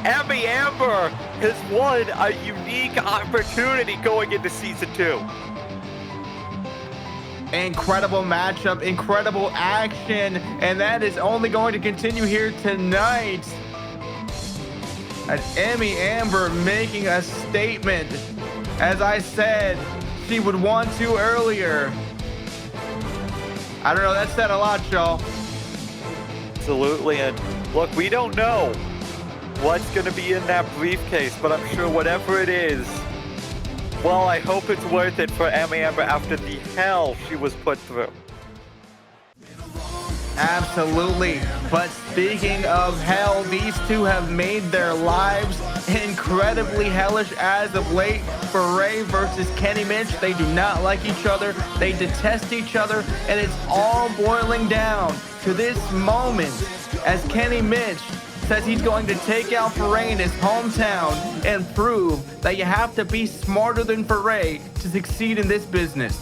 Emmy Amber has won a unique opportunity going into season 2. Incredible matchup, incredible action, and that is only going to continue here tonight. And Emmy Amber making a statement. As I said, she would want to earlier. I don't know, that said a lot, y'all. Absolutely, and look, we don't know what's going to be in that briefcase, but I'm sure whatever it is, well, I hope it's worth it for Emmy Amber after the hell she was put through. Absolutely. But speaking of hell, these two have made their lives incredibly hellish as of late. Foray versus Kenny Mitch, they do not like each other. They detest each other, and it's all boiling down to this moment as Kenny Mitch says he's going to take out Foray in his hometown and prove that you have to be smarter than Foray to succeed in this business.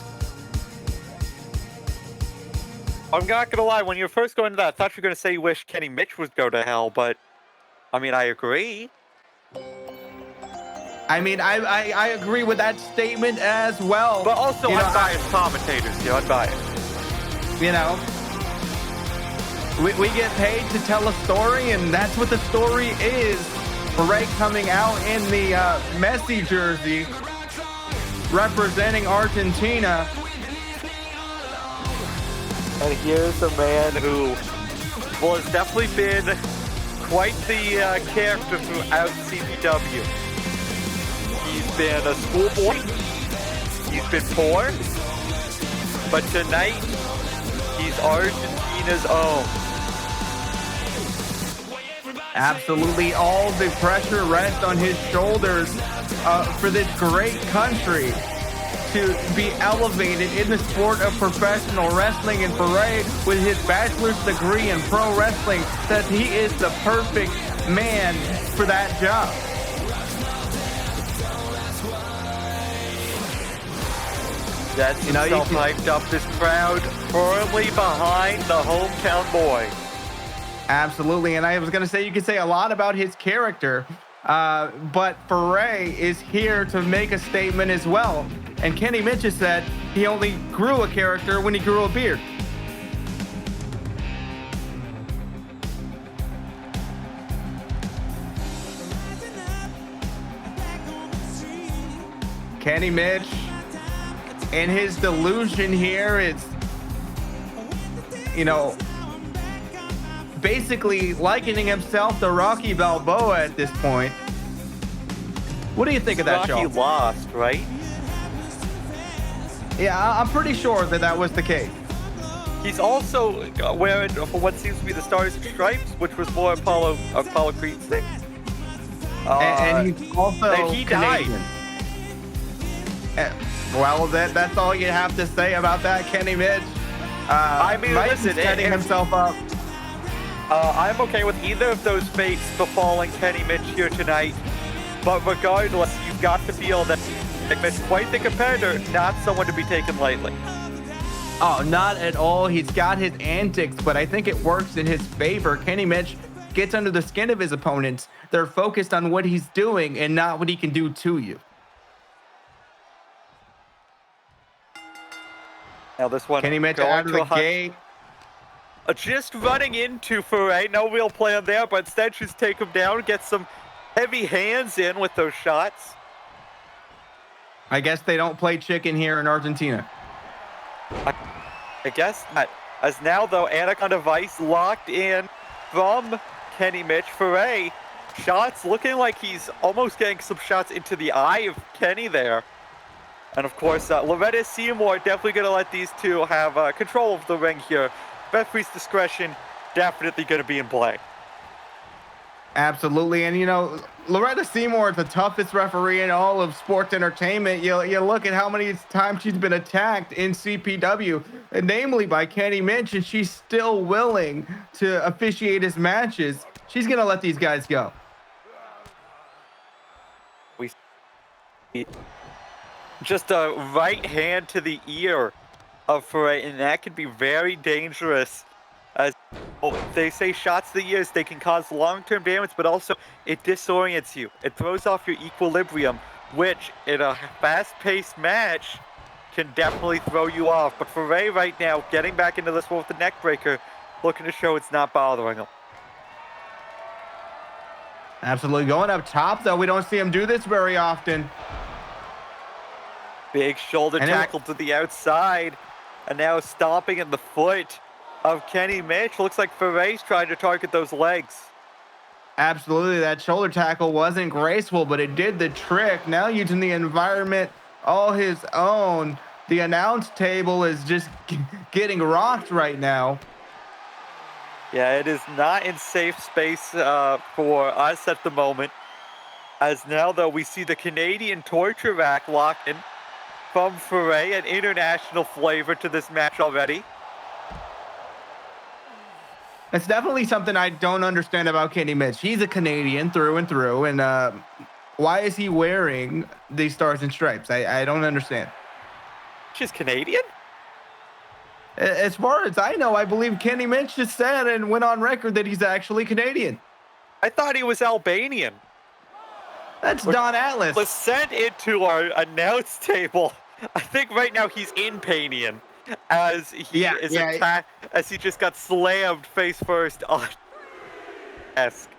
I'm not gonna lie, when you were first going to that, I thought you were gonna say you wish Kenny Mitch would go to hell, but I mean, I agree. I mean, I agree with that statement as well. But also unbiased commentators, unbiased. You know, we get paid to tell a story, and that's what the story is. Foray coming out in the Messi jersey, representing Argentina. And here's a man who, well, has definitely been quite the character throughout CPW. He's been a schoolboy, he's been poor, but tonight, he's Argentina's own. Absolutely, all the pressure rests on his shoulders for this great country to be elevated in the sport of professional wrestling. And Foray, with his bachelor's degree in pro wrestling, says he is the perfect man for that job. That's himself hyped up, this crowd firmly behind the hometown boy. Absolutely, and I was going to say, you could say a lot about his character, but Foray is here to make a statement as well. And Kenny Mitch has said he only grew a character when he grew a beard. Kenny Mitch, in his delusion here, it's, basically likening himself to Rocky Balboa at this point. What do you think of that, Joe? Rocky lost, right? Yeah, I'm pretty sure that was the case. He's also wearing what seems to be the Stars and Stripes, which was more Apollo Creed's thing. And he's also and he died. Well, that's all you have to say about that, Kenny Mitch. I mean, listen, setting himself up. I'm okay with either of those fates befalling Kenny Mitch here tonight. But regardless, you've got to feel that Mitch, quite the competitor, not someone to be taken lightly. Oh, not at all. He's got his antics, but I think it works in his favor. Kenny Mitch gets under the skin of his opponents. They're focused on what he's doing and not what he can do to you. Now this one, Kenny Mitch out of the gate. Just running into Foray. No real plan there, but instead just take him down, get some heavy hands in with those shots. I guess they don't play chicken here in Argentina. I guess not. As now, though, Anaconda Vice locked in from Kenny Mitch. Foray, shots looking like he's almost getting some shots into the eye of Kenny there. And of course, Loretta Seymour definitely going to let these two have control of the ring here. Referee's discretion definitely going to be in play. Absolutely. And, Loretta Seymour is the toughest referee in all of sports entertainment. You look at how many times she's been attacked in CPW, namely by Kenny Mitch, and she's still willing to officiate his matches. She's going to let these guys go. We see just a right hand to the ear of Foray, and that could be very dangerous. As they say, shots to the ears, they can cause long-term damage, but also it disorients you. It throws off your equilibrium, which in a fast-paced match can definitely throw you off. But Foray right now, getting back into this one with the neck breaker, looking to show it's not bothering him. Absolutely. Going up top, though, we don't see him do this very often. Big shoulder tackle to the outside, and now stomping in the foot of Kenny Mitch. Looks like Foray's trying to target those legs. Absolutely. That shoulder tackle wasn't graceful, but it did the trick. Now using the environment all his own. The announce table is just getting rocked right now. Yeah, it is not in safe space for us at the moment. As now, though, we see the Canadian torture rack locked in from Foray, an international flavor to this match already. It's definitely something I don't understand about Kenny Mitch. He's a Canadian through and through, and why is he wearing these stars and stripes? I don't understand. She's Canadian? As far as I know, I believe Kenny Mitch just said and went on record that he's actually Canadian. I thought he was Albanian. That's Don Atlas. Let's send it to our announce table. I think right now he's in Panian as he is attacked, as he just got slammed face first on desk.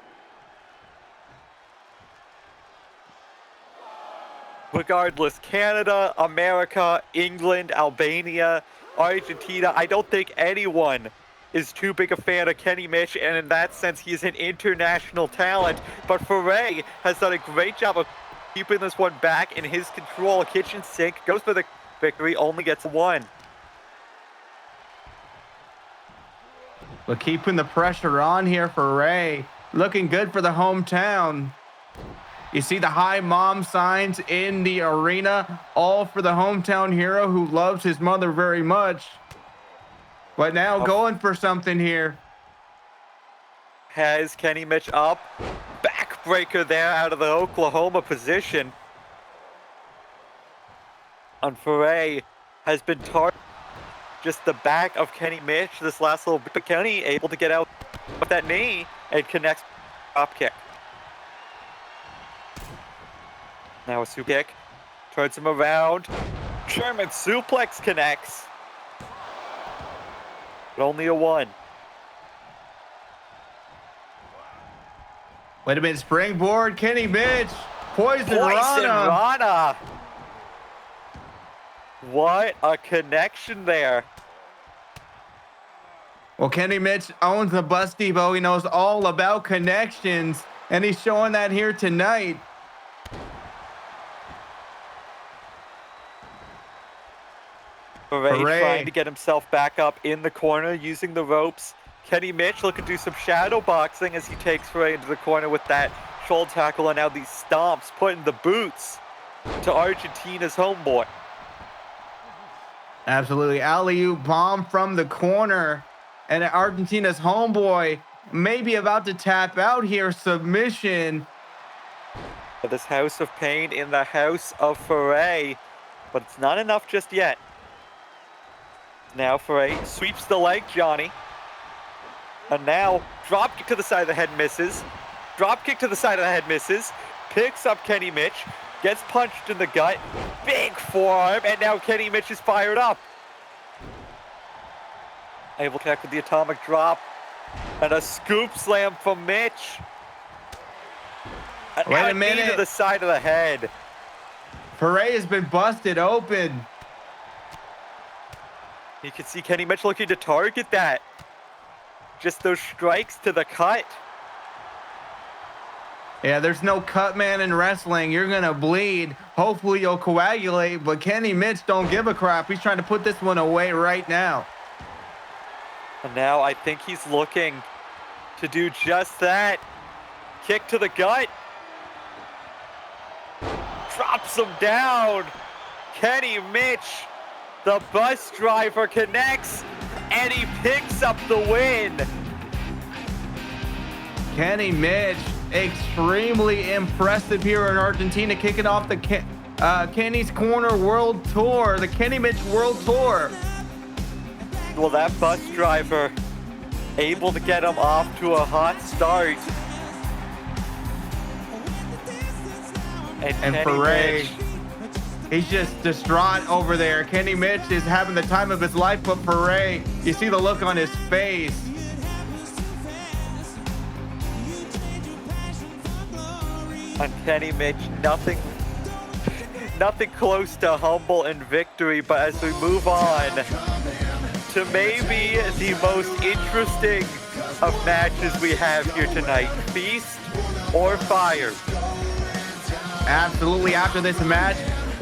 Regardless, Canada, America, England, Albania, Argentina, I don't think anyone is too big a fan of Kenny Mitch, and in that sense, he's an international talent. But Foray has done a great job of keeping this one back in his control. Kitchen Sink goes for the victory, only gets one. But keeping the pressure on here for Ray. Looking good for the hometown. You see the high mom signs in the arena, all for the hometown hero who loves his mother very much. But now going for something here. Has Kenny Mitch up. Backbreaker there out of the Oklahoma position. And Foray has been targeted. Just the back of Kenny Mitch this last little bit. But Kenny able to get out with that knee and connects drop kick. Now a super kick. Turns him around. German suplex connects. But only a one. Wait a minute, springboard, Kenny Mitch. Poison Rana. What a connection there. Well, Kenny Mitch owns the Bus Depot. He knows all about connections, and he's showing that here tonight. Foray trying to get himself back up in the corner using the ropes. Kenny Mitch looking to do some shadow boxing as he takes Foray into the corner with that shoulder tackle, and now these stomps putting the boots to Argentina's homeboy. Absolutely. Alley-oop bomb from the corner, and Argentina's homeboy maybe about to tap out here. Submission. This House of Pain in the House of Foray, but it's not enough just yet. Now Foray sweeps the leg, Johnny. And now, drop kick to the side of the head, misses. Drop kick to the side of the head, misses. Picks up Kenny Mitch. Gets punched in the gut. Big forearm, and now Kenny Mitch is fired up. Able to connect with the atomic drop. And a scoop slam from Mitch. And wait a minute. Knee to the side of the head. Foray has been busted open. You can see Kenny Mitch looking to target that. Just those strikes to the cut. Yeah, there's no cut man in wrestling. You're going to bleed. Hopefully you'll coagulate, but Kenny Mitch don't give a crap. He's trying to put this one away right now. And now I think he's looking to do just that. Kick to the gut. Drops him down. Kenny Mitch, the bus driver, connects, and he picks up the win. Kenny Mitch, extremely impressive here in Argentina, kicking off the Kenny's Corner World Tour, the Kenny Mitch World Tour. Well, that bus driver able to get him off to a hot start. And Foray, he's just distraught over there. Kenny Mitch is having the time of his life, but Foray, you see the look on his face. On Kenny Mitch, nothing close to humble and victory. But as we move on to maybe the most interesting of matches we have here tonight, Feast or Fire. Absolutely. After this match,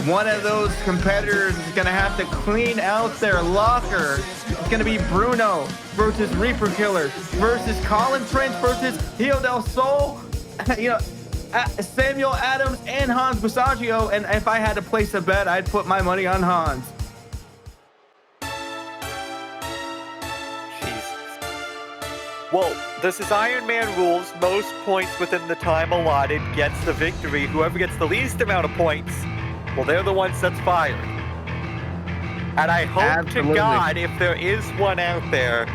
one of those competitors is going to have to clean out their locker. It's going to be Bruno versus Reaper Killer versus Colin Prince versus Hill del Sol. Samuel Adams and Hans Basagio. And if I had to place a bet, I'd put my money on Hans. Well, this is Iron Man rules. Most points within the time allotted gets the victory. Whoever gets the least amount of points, well, they're the ones that's fired. And I hope to God, if there is one out there,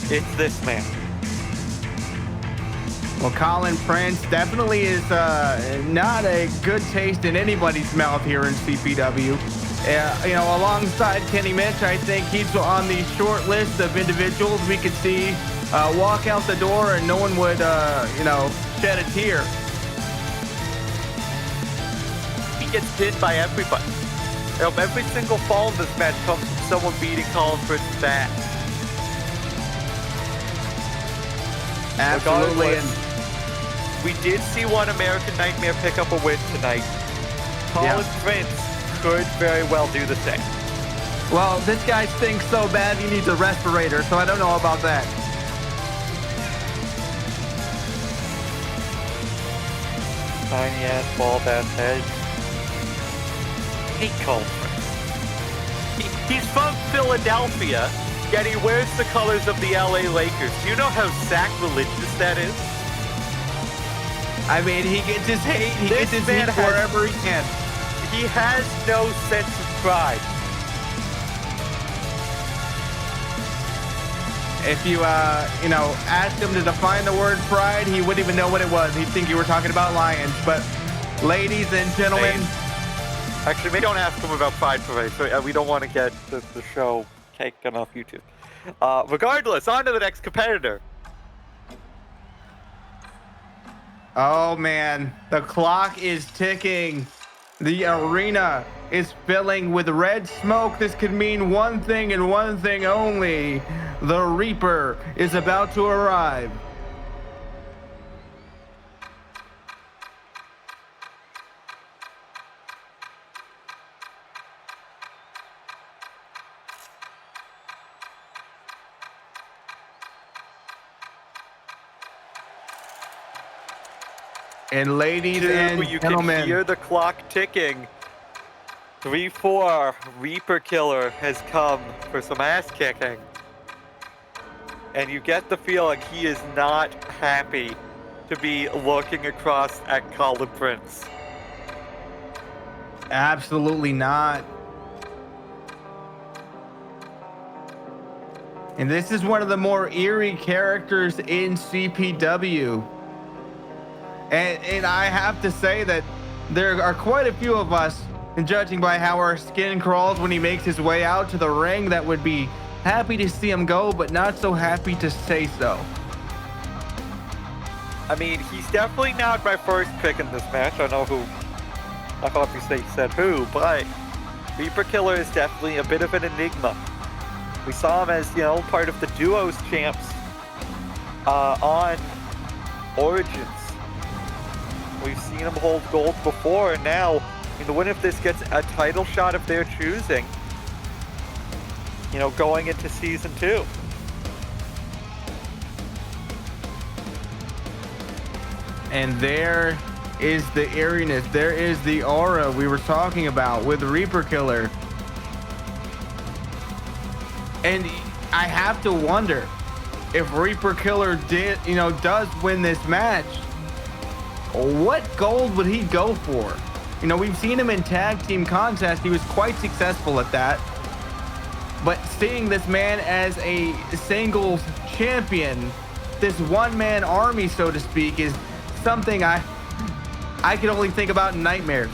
it's this man. Well, Colin Prince definitely is not a good taste in anybody's mouth here in CPW. Alongside Kenny Mitch, I think he's on the short list of individuals we could see walk out the door and no one would, shed a tear. He gets pinned by everybody. Every single fall in this match comes from someone beating Colin Prince's ass. Absolutely. We did see one American Nightmare pick up a win tonight. Colin Prince could very well do the same. Well, this guy stinks so bad he needs a respirator, so I don't know about that. Tiny ass, bald ass head. Hate Colin Prince. He's from Philadelphia, yet he wears the colors of the LA Lakers. Do you know how sacrilegious that is? I mean, he gets his hate. He gets his hate wherever he can. He has no sense of pride. If you, asked him to define the word pride, he wouldn't even know what it was. He'd think you were talking about lions. But, ladies and gentlemen... Actually, we don't ask him about Pride Parade, so we don't want to get the show taken off YouTube. Regardless, on to the next competitor. Oh, man. The clock is ticking. The arena is filling with red smoke. This could mean one thing and one thing only. The Reaper is about to arrive. And ladies and gentlemen, can hear the clock ticking. 3-4, Reaper Killer has come for some ass kicking. And you get the feeling he is not happy to be looking across at Colin Prince. Absolutely not. And this is one of the more eerie characters in CPW. And I have to say that there are quite a few of us, and judging by how our skin crawls when he makes his way out to the ring, that would be happy to see him go, but not so happy to say so. I mean, he's definitely not my first pick in this match. I know who. I thought you said who, but Reaper Killer is definitely a bit of an enigma. We saw him as, part of the Duos champs on Origins. We've seen him hold gold before, and now, what if this gets a title shot of their choosing, going into Season 2? And there is the eeriness. There is the aura we were talking about with Reaper Killer. And I have to wonder if Reaper Killer does win this match, what gold would he go for? We've seen him in tag team contests. He was quite successful at that. But seeing this man as a singles champion, this one-man army, so to speak, is something I can only think about in nightmares.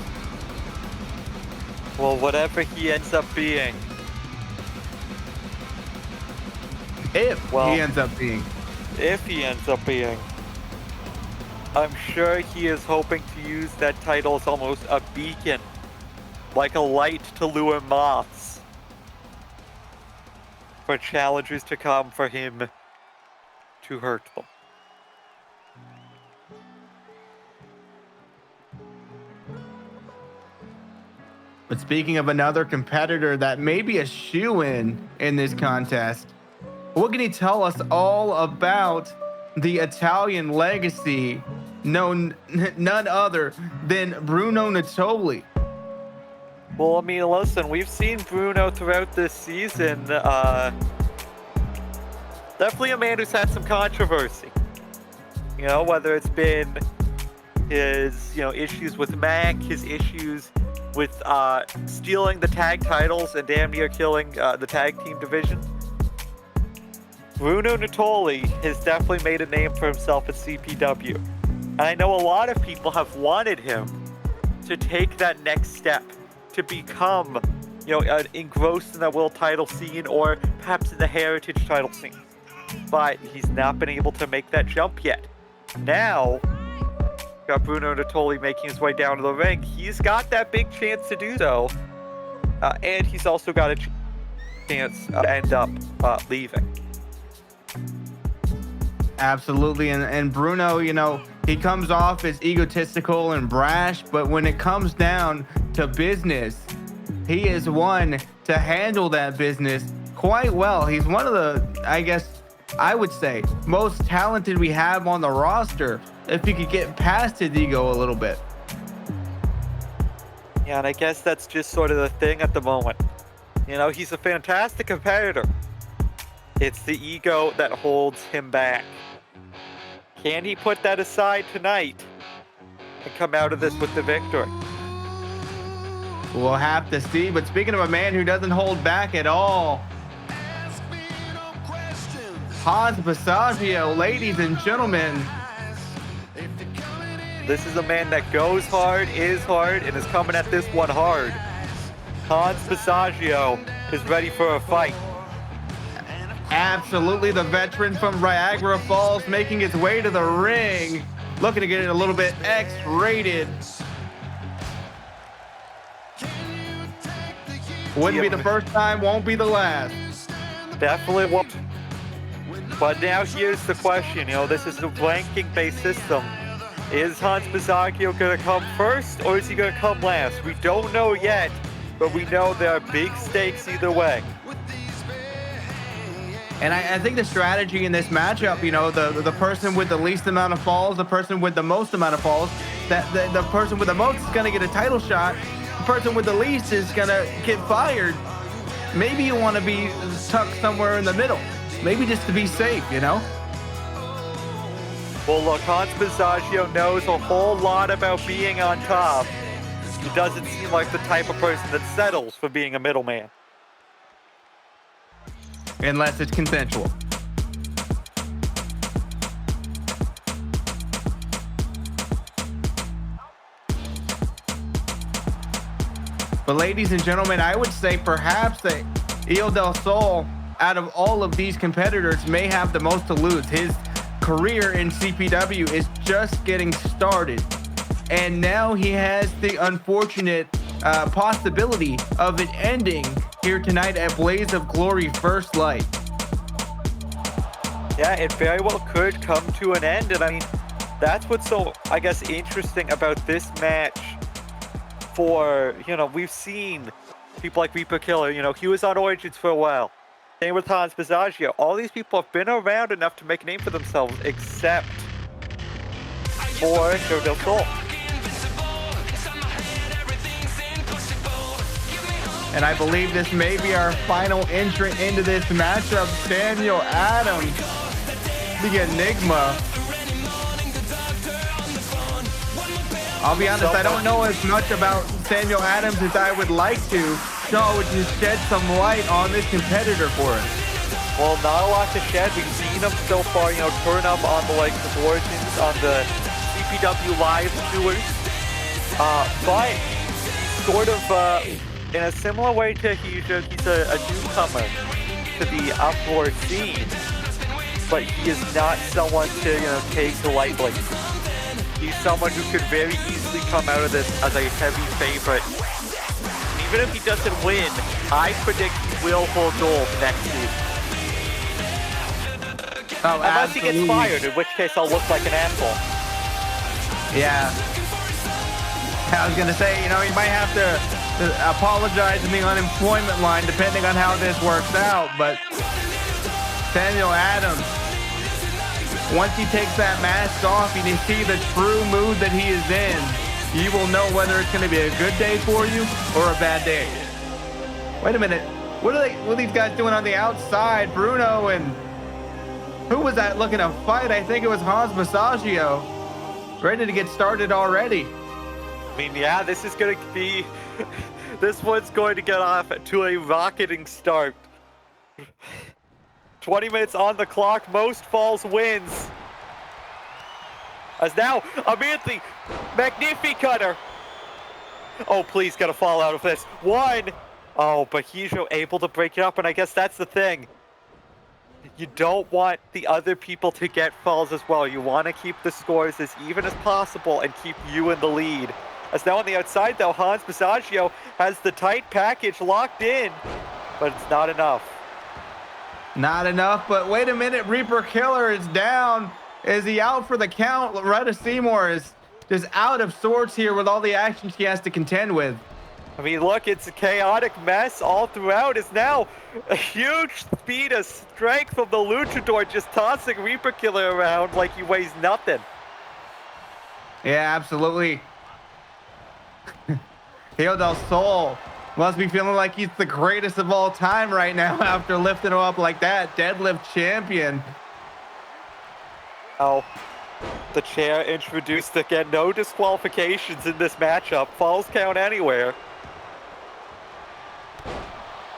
Well, whatever he ends up being. If he ends up being. I'm sure he is hoping to use that title as almost a beacon, like a light to lure moths, for challengers to come for him to hurt them. But But speaking of another competitor that may be a shoo-in in this contest, what can he tell us all about the Italian legacy, none other than Bruno Natoli? Well, I mean, listen, we've seen Bruno throughout this season. Definitely a man who's had some controversy. You know, whether it's been his, issues with Mac, his issues with stealing the tag titles and damn near killing the tag team division. Bruno Natoli has definitely made a name for himself at CPW. And I know a lot of people have wanted him to take that next step, to become, engrossed in the world title scene or perhaps in the heritage title scene. But he's not been able to make that jump yet. Now, got Bruno Natoli making his way down to the ring. He's got that big chance to do so. And he's also got a chance to end up leaving. Absolutely. And Bruno, he comes off as egotistical and brash, but when it comes down to business, he is one to handle that business quite well. He's one of the, I would say, most talented we have on the roster, if he could get past his ego a little bit. Yeah, and I guess that's just sort of the thing at the moment. He's a fantastic competitor. It's the ego that holds him back. Can he put that aside tonight and come out of this with the victory? We'll have to see. But speaking of a man who doesn't hold back at all, Hans Passaggio, ladies and gentlemen. This is a man that goes hard, is hard, and is coming at this one hard. Hans Passaggio is ready for a fight. Absolutely, the veteran from Niagara Falls making his way to the ring, looking to get it a little bit X-rated. Wouldn't be the first time, won't be the last. Definitely won't. But now here's the question, this is a ranking-based system. Is Hans Passaggio going to come first, or is he going to come last? We don't know yet, but we know there are big stakes either way. And I think the strategy in this matchup, the person with the least amount of falls, the person with the most amount of falls, that the person with the most is going to get a title shot. The person with the least is going to get fired. Maybe you want to be tucked somewhere in the middle. Maybe just to be safe, Well, look, Hans Passaggio knows a whole lot about being on top. He doesn't seem like the type of person that settles for being a middleman. Unless it's consensual. But ladies and gentlemen, I would say perhaps that Il Del Sol, out of all of these competitors, may have the most to lose. His career in CPW is just getting started. And now he has the unfortunate possibility of it ending here tonight at Blaze of Glory First Light. Yeah, it very well could come to an end. And I mean, that's what's so, interesting about this match. For, we've seen people like Reaper Killer, he was on Origins for a while. Same with Hans Passaggio. All these people have been around enough to make a name for themselves, except for Il Del Sol. And I believe this may be our final entrant into this matchup, Samuel Adams, the Enigma. I'll be honest, I don't know as much about Samuel Adams as I would like to. So would you shed some light on this competitor for us? Well, not a lot to shed. We've seen him so far, turn up on the likes of Origins, on the CPW Live tours. But sort of in a similar way to he's a newcomer to the uproar scene, but he is not someone to take lightly. He's someone who could very easily come out of this as a heavy favorite. And even if he doesn't win, I predict he will hold gold next season. Oh, unless he gets fired, in which case I'll look like an asshole. Yeah. I was gonna say, he might have to apologize in the unemployment line, depending on how this works out. But Samuel Adams, once he takes that mask off and you see the true mood that he is in, you will know whether it's going to be a good day for you or a bad day. Wait a minute. What are these guys doing on the outside? Bruno and who was that looking to fight? I think it was Hans Massaggio. Ready to get started already. I mean, yeah, this is going to be... This one's going to get off to a rocketing start. 20 minutes on the clock. Most falls wins. As now, immediately, Magnificutter. Oh, please, gotta fall out of this. One. Oh, but he's able to break it up, and I guess that's the thing. You don't want the other people to get falls as well. You want to keep the scores as even as possible and keep you in the lead. As now on the outside, though, Hans Massaggio has the tight package locked in, but it's not enough. Not enough, but wait a minute. Reaper Killer is down. Is he out for the count? Loretta Seymour is just out of sorts here with all the action she has to contend with. I mean, look, it's a chaotic mess all throughout. It's now a huge speed of strength from the Luchador, just tossing Reaper Killer around like he weighs nothing. Yeah, absolutely. Hijo del Sol must be feeling like he's the greatest of all time right now after lifting him up like that. Deadlift champion. Oh, the chair introduced again. No disqualifications in this matchup. Falls count anywhere.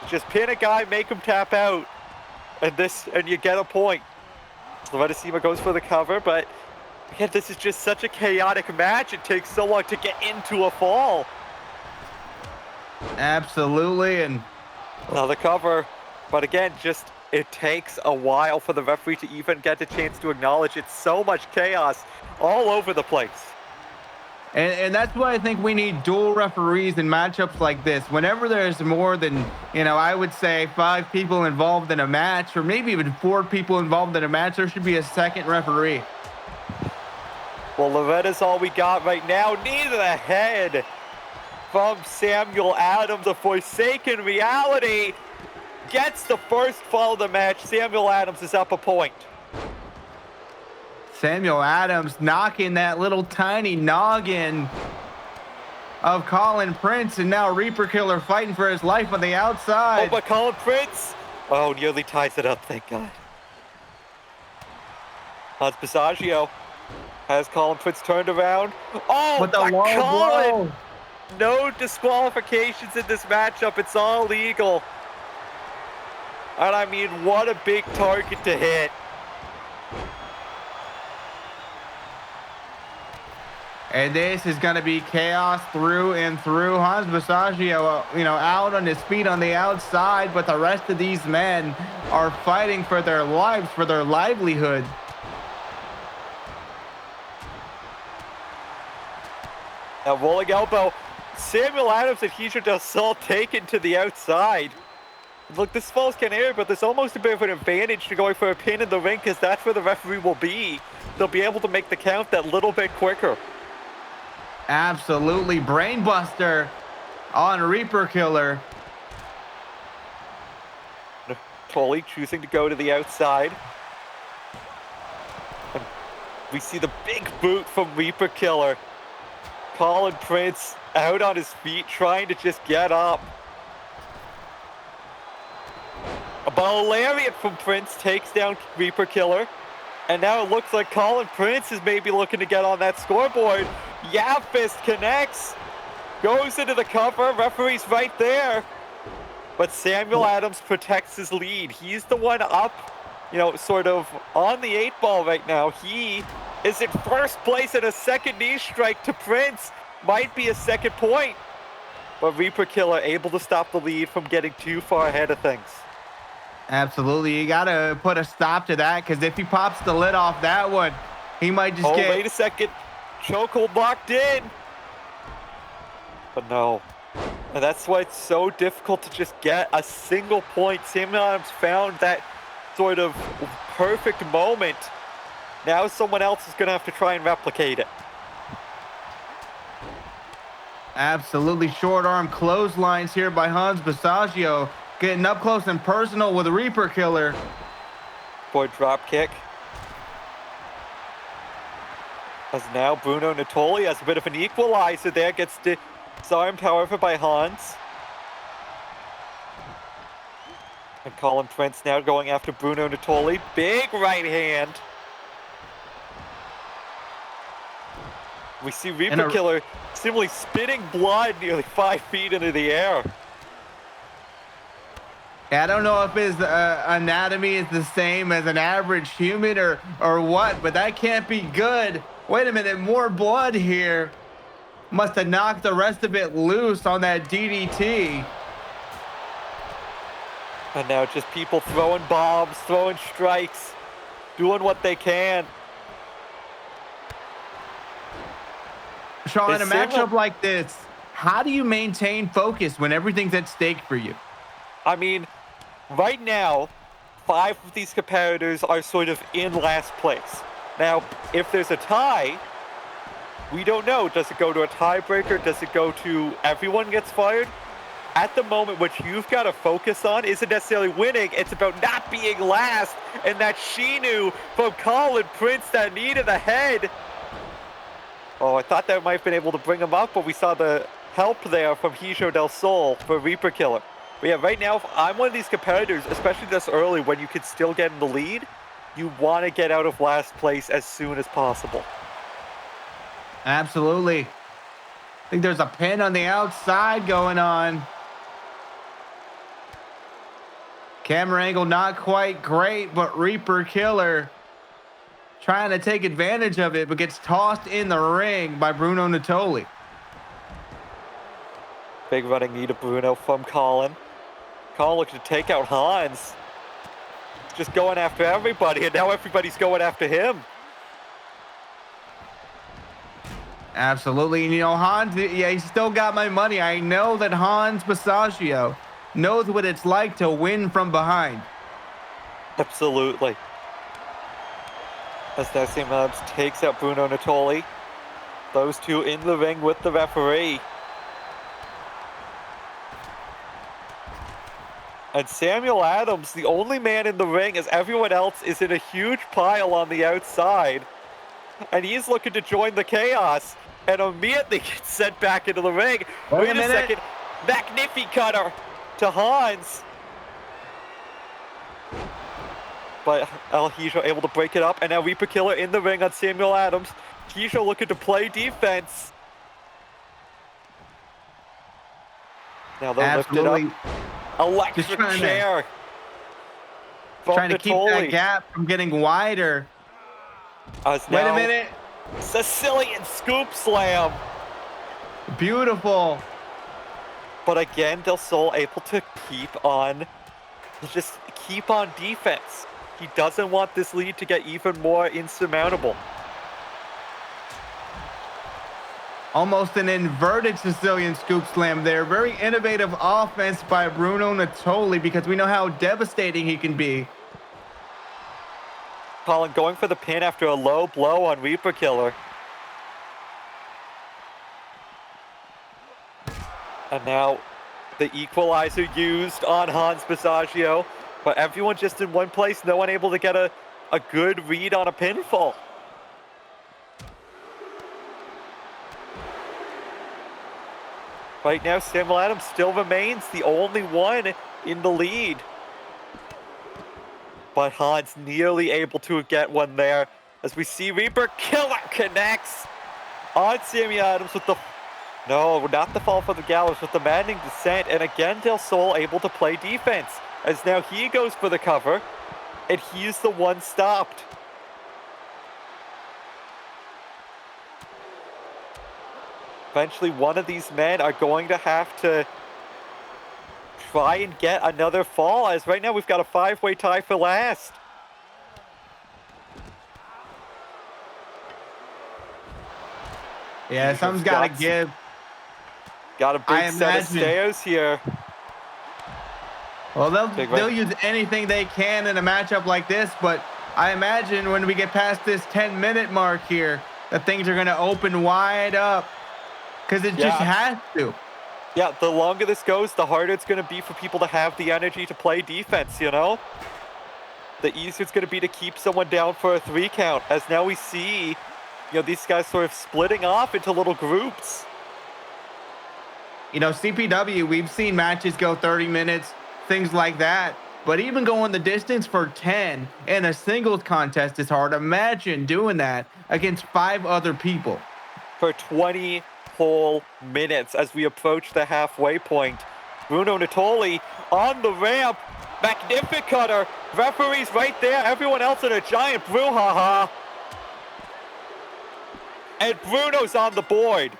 Just pin a guy, make him tap out, and you get a point. Loretta Seymour goes for the cover, but again, this is just such a chaotic match. It takes so long to get into a fall. Absolutely, and another cover, but again, just it takes a while for the referee to even get the chance to acknowledge it's so much chaos all over the place. And that's why I think we need dual referees in matchups like this. Whenever there's more than, I would say 5 people involved in a match, or maybe even 4 people involved in a match, there should be a second referee. Well, Loretta's all we got right now. Knee to the head from Samuel Adams. A Forsaken Reality gets the first fall of the match. Samuel Adams is up a point. Samuel Adams knocking that little tiny noggin of Colin Prince, and now Reaper Killer fighting for his life on the outside. Oh, but Colin Prince, nearly ties it up, thank God. Hans Massaggio has Colin Prince turned around. Oh, but Colin! No disqualifications in this matchup. It's all legal. And I mean, what a big target to hit. And this is going to be chaos through and through. Hans Massaggio, out on his feet on the outside, but the rest of these men are fighting for their lives, for their livelihood. Now rolling elbow. Samuel Adams and Hijo del Sol taken to the outside. Look, this falls can air, but there's almost a bit of an advantage to going for a pin in the ring because that's where the referee will be. They'll be able to make the count that little bit quicker. Absolutely. Brainbuster on Reaper Killer. Tully choosing to go to the outside. And we see the big boot from Reaper Killer. Colin Prince out on his feet trying to just get up. A ball lariat from Prince takes down Reaper Killer. And now it looks like Colin Prince is maybe looking to get on that scoreboard. Yap Fist connects. Goes into the cover. Referee's right there. But Samuel Adams protects his lead. He's the one up, sort of on the 8 ball right now. He is in first place at a second knee strike to Prince. Might be a second point. But Reaper Killer able to stop the lead from getting too far ahead of things. Absolutely. You got to put a stop to that, because if he pops the lid off that one, he might just get... wait a second. Chokehold locked in. But no. And that's why it's so difficult to just get a single point. Samuel Adams found that sort of perfect moment. Now someone else is going to have to try and replicate it. Absolutely short arm clotheslines here by Hans Basagio, getting up close and personal with a Reaper Killer. For drop kick. As now Bruno Natoli has a bit of an equalizer there, gets disarmed, however, by Hans. And Colin Prince now going after Bruno Natoli. Big right hand. We see Reaper Killer simply spitting blood nearly 5 feet into the air. I don't know if his anatomy is the same as an average human or what, but that can't be good. Wait a minute, more blood here. Must have knocked the rest of it loose on that DDT. And now just people throwing bombs, throwing strikes, doing what they can. Sean, in a matchup like this, how do you maintain focus when everything's at stake for you? I mean, right now, 5 of these competitors are sort of in last place. Now, if there's a tie, we don't know. Does it go to a tiebreaker? Does it go to everyone gets fired? At the moment, what you've got to focus on isn't necessarily winning. It's about not being last. And that Shinu from Colin Prince, that knee to the head. Oh, I thought that might have been able to bring him up, but we saw the help there from Hijo del Sol for Reaper Killer. But yeah, right now, if I'm one of these competitors, especially this early when you could still get in the lead, you want to get out of last place as soon as possible. Absolutely. I think there's a pin on the outside going on. Camera angle not quite great, but Reaper Killer trying to take advantage of it, but gets tossed in the ring by Bruno Natoli. Big running knee to Bruno from Colin. Colin looking to take out Hans. Just going after everybody, and now everybody's going after him. Absolutely. And you know, Hans, yeah, he's still got my money. I know that Hans Basagio knows what it's like to win from behind. Absolutely. As now Sam Adams takes out Bruno Natoli. Those two in the ring with the referee. And Samuel Adams, the only man in the ring, as everyone else is in a huge pile on the outside. And he's looking to join the chaos. And immediately gets sent back into the ring. Wait a second. Magnific cutter to Hans. But El Hijo able to break it up. And now Reaper Killer in the ring on Samuel Adams. Hijo looking to play defense. Now they'll lift it up. Electric chair. Trying to keep that gap from getting wider. Wait a minute. Sicilian scoop slam. Beautiful. But again, Del Sol able to keep on defense. He doesn't want this lead to get even more insurmountable. Almost an inverted Sicilian scoop slam there. Very innovative offense by Bruno Natoli, because we know how devastating he can be. Colin going for the pin after a low blow on Reaper Killer. And now the equalizer used on Hans Basagio. But everyone just in one place, no one able to get a good read on a pinfall. Right now, Samuel Adams still remains the only one in the lead. But Hans nearly able to get one there. As we see Reaper Killer connects on Samuel Adams with the... No, not the fall from the gallows, with the maddening descent. And again, Del Sol able to play defense. As now he goes for the cover. And he's the one stopped. Eventually, one of these men are going to have to try and get another fall, as right now we've got a 5-way tie for last. Yeah, something's got to give. Got a big set of stairs here. Well, they'll use anything they can in a matchup like this, but I imagine when we get past this 10-minute mark here, that things are going to open wide up. because it just has to. Yeah, the longer this goes, the harder it's going to be for people to have the energy to play defense, you know? The easier it's going to be to keep someone down for a 3 count, as now we see, you know, these guys sort of splitting off into little groups. You know, CPW, we've seen matches go 30 minutes, things like that. But even going the distance for 10 in a singles contest is hard. Imagine doing that against 5 other people. For 20 whole minutes as we approach the halfway point. Bruno Natoli on the ramp. Magnific cutter. Referee's right there. Everyone else in a giant brouhaha. And Bruno's on the board.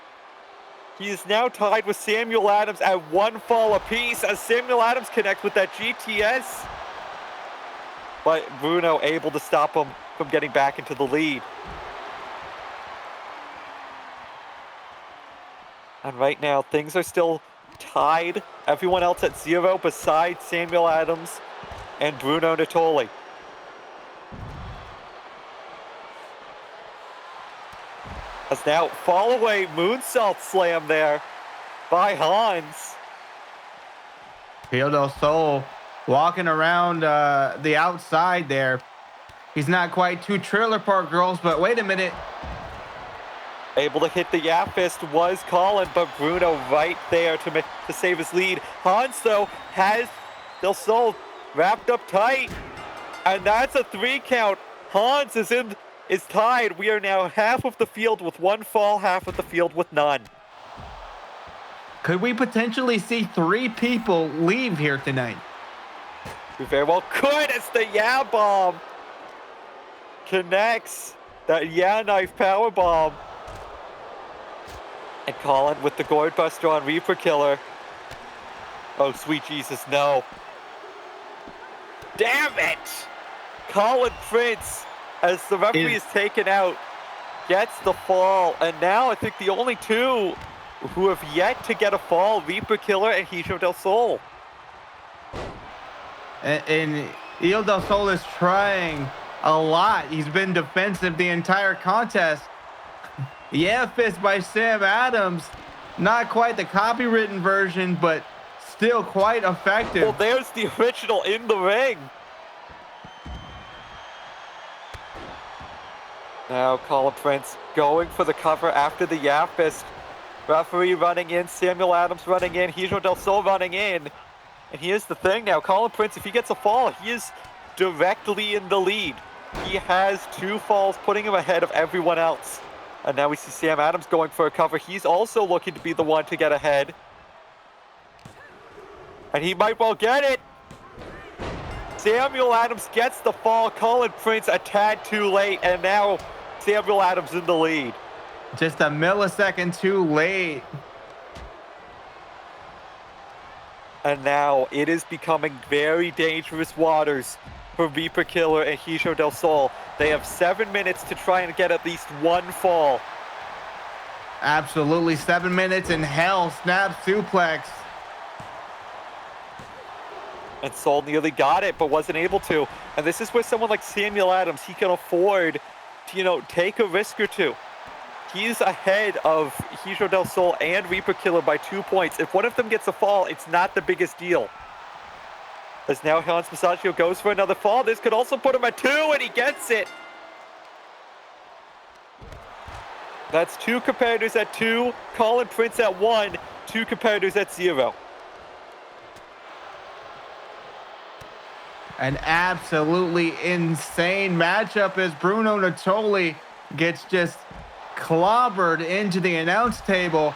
He is now tied with Samuel Adams at 1 fall apiece as Samuel Adams connects with that GTS. But Bruno able to stop him from getting back into the lead. And right now, things are still tied. Everyone else at 0 besides Samuel Adams and Bruno Natoli. As now, fall away moonsault slam there by Hans. Hijo del Sol walking around the outside there. He's not quite 2 Trailer Park Girls, but wait a minute. Able to hit the Yap Fist was Colin, but Bruno right there to save his lead. Hans, though, has Del Sol wrapped up tight. And that's a 3 count. Hans is tied. We are now half of the field with 1 fall, half of the field with none. Could we potentially see 3 people leave here tonight? We very well could as the Yeah Bomb connects. That Yeah Knife power bomb. And Colin with the Gourd Buster on Reaper Killer. Oh, sweet Jesus, no. Damn it! Colin Prince, as the referee is taken out, gets the fall. And now I think the only 2 who have yet to get a fall, Reaper Killer and Hijo del Sol. And Hijo del Sol is trying a lot. He's been defensive the entire contest. Yeah, fist by Sam Adams. Not quite the copywritten version, but still quite effective. Well, there's the original in the ring. Now Colin Prince going for the cover after the Yeah Fist. Referee running in, Samuel Adams running in, Hijo del Sol running in. And here's the thing now, Colin Prince, if he gets a fall, he is directly in the lead. He has 2 falls, putting him ahead of everyone else. And now we see Sam Adams going for a cover. He's also looking to be the one to get ahead. And he might well get it. Samuel Adams gets the fall. Colin Prince a tad too late. And now Samuel Adams in the lead. Just a millisecond too late. And now it is becoming very dangerous waters for Reaper Killer and Hijo del Sol. They have 7 minutes to try and get at least 1 fall. Absolutely, 7 minutes in hell. Snap suplex. And Sol nearly got it, but wasn't able to. And this is where someone like Samuel Adams, he can afford to, you know, take a risk or 2. He's ahead of Hijo del Sol and Reaper Killer by 2 points. If one of them gets a fall, it's not the biggest deal. As now Hans Masaccio goes for another fall. This could also put him at 2, and he gets it. That's 2 competitors at 2, Colin Prince at 1, 2 competitors at 0. An absolutely insane matchup as Bruno Natoli gets just clobbered into the announce table.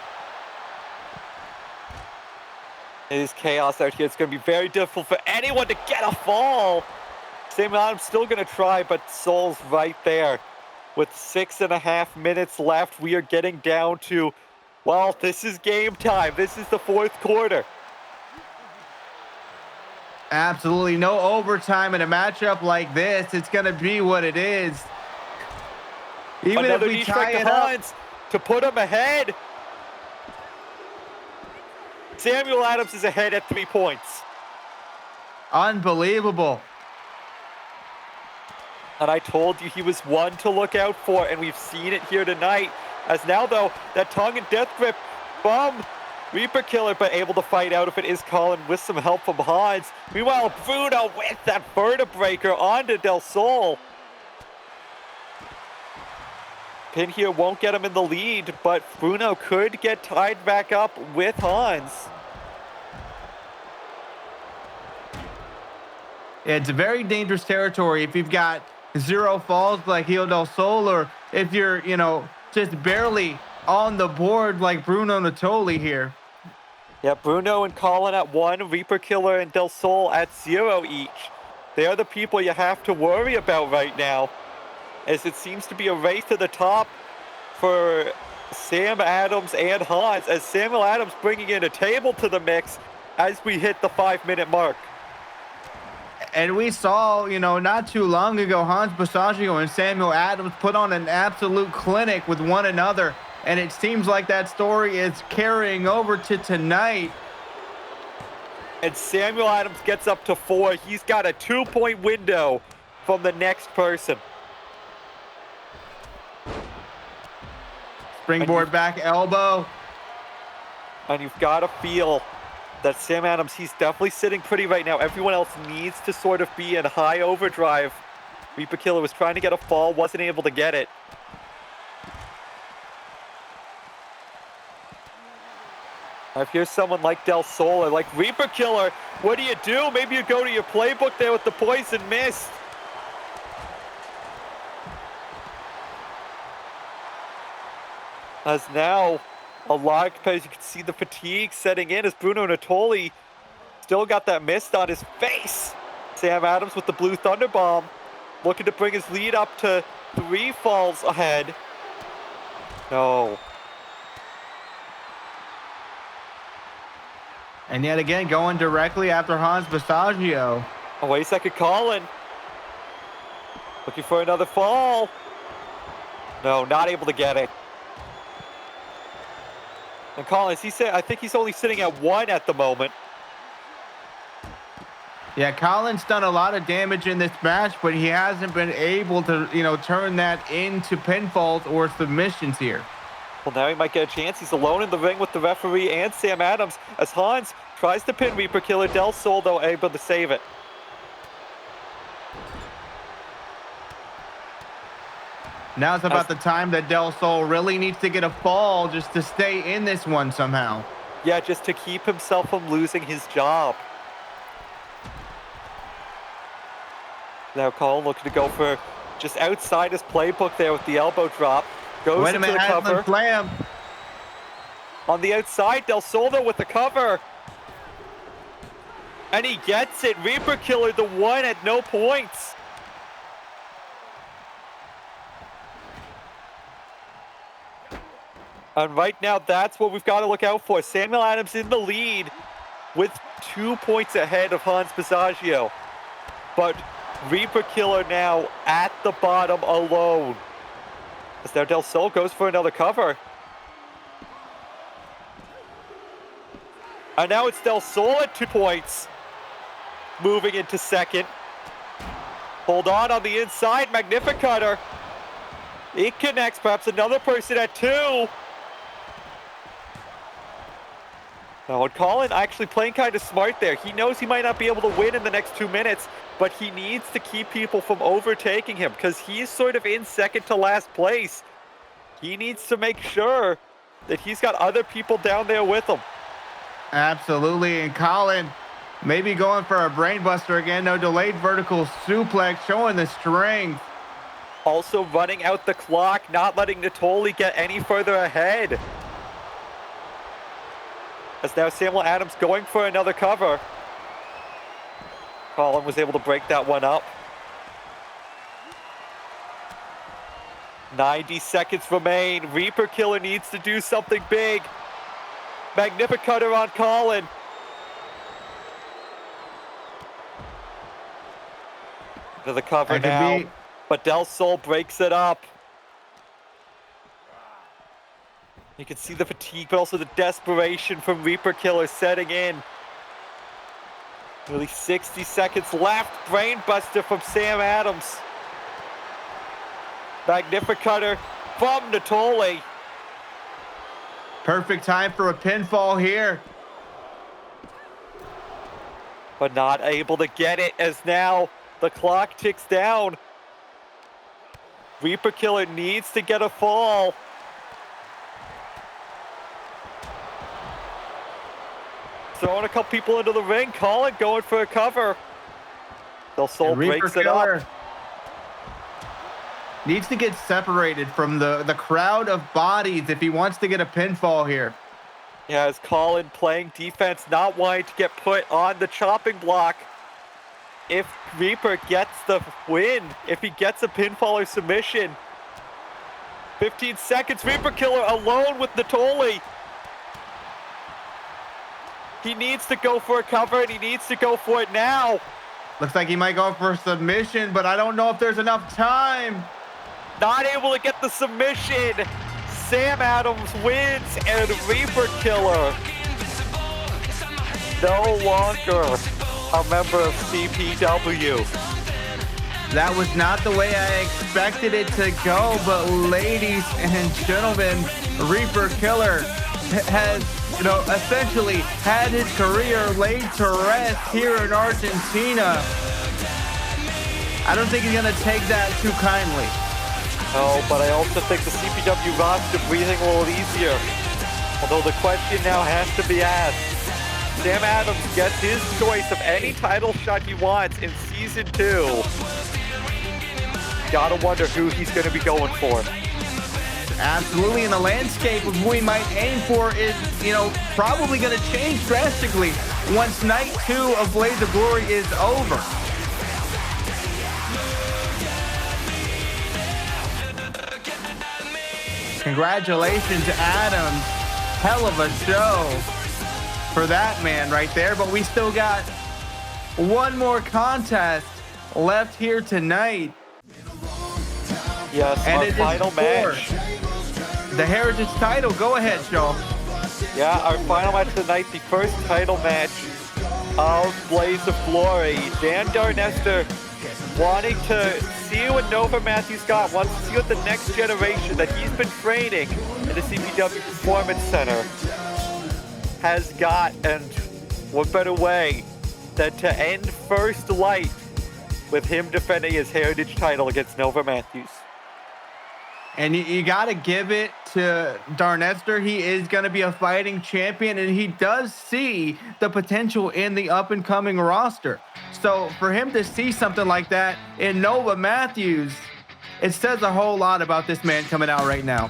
It is chaos out here. It's going to be very difficult for anyone to get a fall. Samuel Adams still going to try, but Sol's right there. With 6.5 minutes left, we are getting down to, well, this is game time. This is the 4th quarter. Absolutely no overtime in a matchup like this. It's going to be what it is. Even Another if we knee tie strike it to up, Hans to put him ahead. Samuel Adams is ahead at 3 points. unbelievable. And I told you he was one to look out for, and we've seen it here tonight. As now, though, that tongue and death grip from Reaper Killer, but able to fight out if it is Colin with some help from Hans. Meanwhile, Bruno with that vertebraker onto Del Sol. Pin here won't get him in the lead, but Bruno could get tied back up with Hans. Yeah, it's a very dangerous territory if you've got 0 falls like Heel Del Sol, or if you're, just barely on the board like Bruno Natoli here. Yeah, Bruno and Colin at 1, Reaper Killer and Del Sol at 0 each. They are the people you have to worry about right now, as it seems to be a race to the top for Sam Adams and Hans, as Samuel Adams bringing in a table to the mix as we hit the 5-minute mark. And we saw, not too long ago, Hans Basagio and Samuel Adams put on an absolute clinic with one another. And it seems like that story is carrying over to tonight. And Samuel Adams gets up to 4. He's got a 2-point window from the next person. Springboard back elbow. And you've got to feel that Sam Adams, he's definitely sitting pretty right now. Everyone else needs to sort of be in high overdrive. Reaper Killer was trying to get a fall, wasn't able to get it. If you're someone like Del Sol or like Reaper Killer, what do? Maybe you go to your playbook there with the poison mist. As now, a lot, because you can see the fatigue setting in as Bruno Natoli still got that mist on his face. Sam Adams with the blue Thunder Bomb, looking to bring his lead up to 3 falls ahead. No. And yet again, going directly after Hans Basagio. Oh, wait a second, Colin. Looking for another fall. No, not able to get it. And Colin, as he said, I think he's only sitting at 1 at the moment. Yeah, Colin's done a lot of damage in this match, but he hasn't been able to, turn that into pinfalls or submissions here. Well, now he might get a chance. He's alone in the ring with the referee and Sam Adams as Hans tries to pin Reaper Killer. Del Sol, though, able to save it. Now's about the time that Del Sol really needs to get a fall just to stay in this one somehow. Yeah, just to keep himself from losing his job. Now Colin looking to go for just outside his playbook there with the elbow drop. Goes into the cover. Slam. On the outside, Del Sol though with the cover. And he gets it. Reaper Killer, the 1 at no points. And right now, that's what we've got to look out for. Samuel Adams in the lead with 2 points ahead of Hans Basagio. But Reaper Killer now at the bottom alone. As now Del Sol goes for another cover. And now it's Del Sol at 2 points. Moving into second. Hold on the inside. Magnificutter. It connects. Perhaps another person at 2. Now, and Colin actually playing kind of smart there. He knows he might not be able to win in the next 2 minutes, but he needs to keep people from overtaking him because he's sort of in second to last place. He needs to make sure that he's got other people down there with him. Absolutely. And Colin maybe going for a brainbuster again. No, delayed vertical suplex, showing the strength. Also running out the clock, not letting Natoli get any further ahead. As now Samuel Adams going for another cover. Colin was able to break that one up. 90 seconds remain. Reaper Killer needs to do something big. Magnificutter on Colin. To the cover now. But Del Sol breaks it up. You can see the fatigue, but also the desperation from Reaper Killer setting in. Nearly 60 seconds left. Brainbuster from Sam Adams. Magnificutter from Natoli. Perfect time for a pinfall here. But not able to get it as now the clock ticks down. Reaper Killer needs to get a fall. Throwing a couple people into the ring. Colin going for a cover. Del Sol breaks it up. Needs to get separated from the crowd of bodies if he wants to get a pinfall here. Yeah, as Colin playing defense, not wanting to get put on the chopping block. If Reaper gets the win, if he gets a pinfall or submission. 15 seconds, Reaper Killer alone with Natoli. He needs to go for a cover, and he needs to go for it now. Looks like he might go for a submission, but I don't know if there's enough time. Not able to get the submission. Sam Adams wins, and Reaper Killer no longer a member of CPW. That was not the way I expected it to go, but ladies and gentlemen, Reaper Killer has, essentially had his career laid to rest here in Argentina. I don't think he's gonna take that too kindly. No, but I also think the CPW roster breathing a little easier. Although the question now has to be asked. Sam Adams gets his choice of any title shot he wants in Season 2. Gotta wonder who he's gonna be going for. Absolutely, and the landscape of who he might aim for is, probably gonna change drastically once Night 2 of Blaze of Glory is over. Congratulations, Adams. Hell of a show for that man right there. But we still got one more contest left here tonight. Yes, and our final match. The Heritage title. Go ahead, Shaw. Yeah, our final match tonight, the first title match of Blaze of Glory. Dan Darnester wanting to see what Nova Matthews got, wants to see what the next generation that he's been training in the CPW Performance Center has got, and what better way than to end First Light with him defending his Heritage title against Nova Matthews. And you got to give it to Darnester. He is going to be a fighting champion, and he does see the potential in the up-and-coming roster. So for him to see something like that in Nova Matthews, it says a whole lot about this man coming out right now.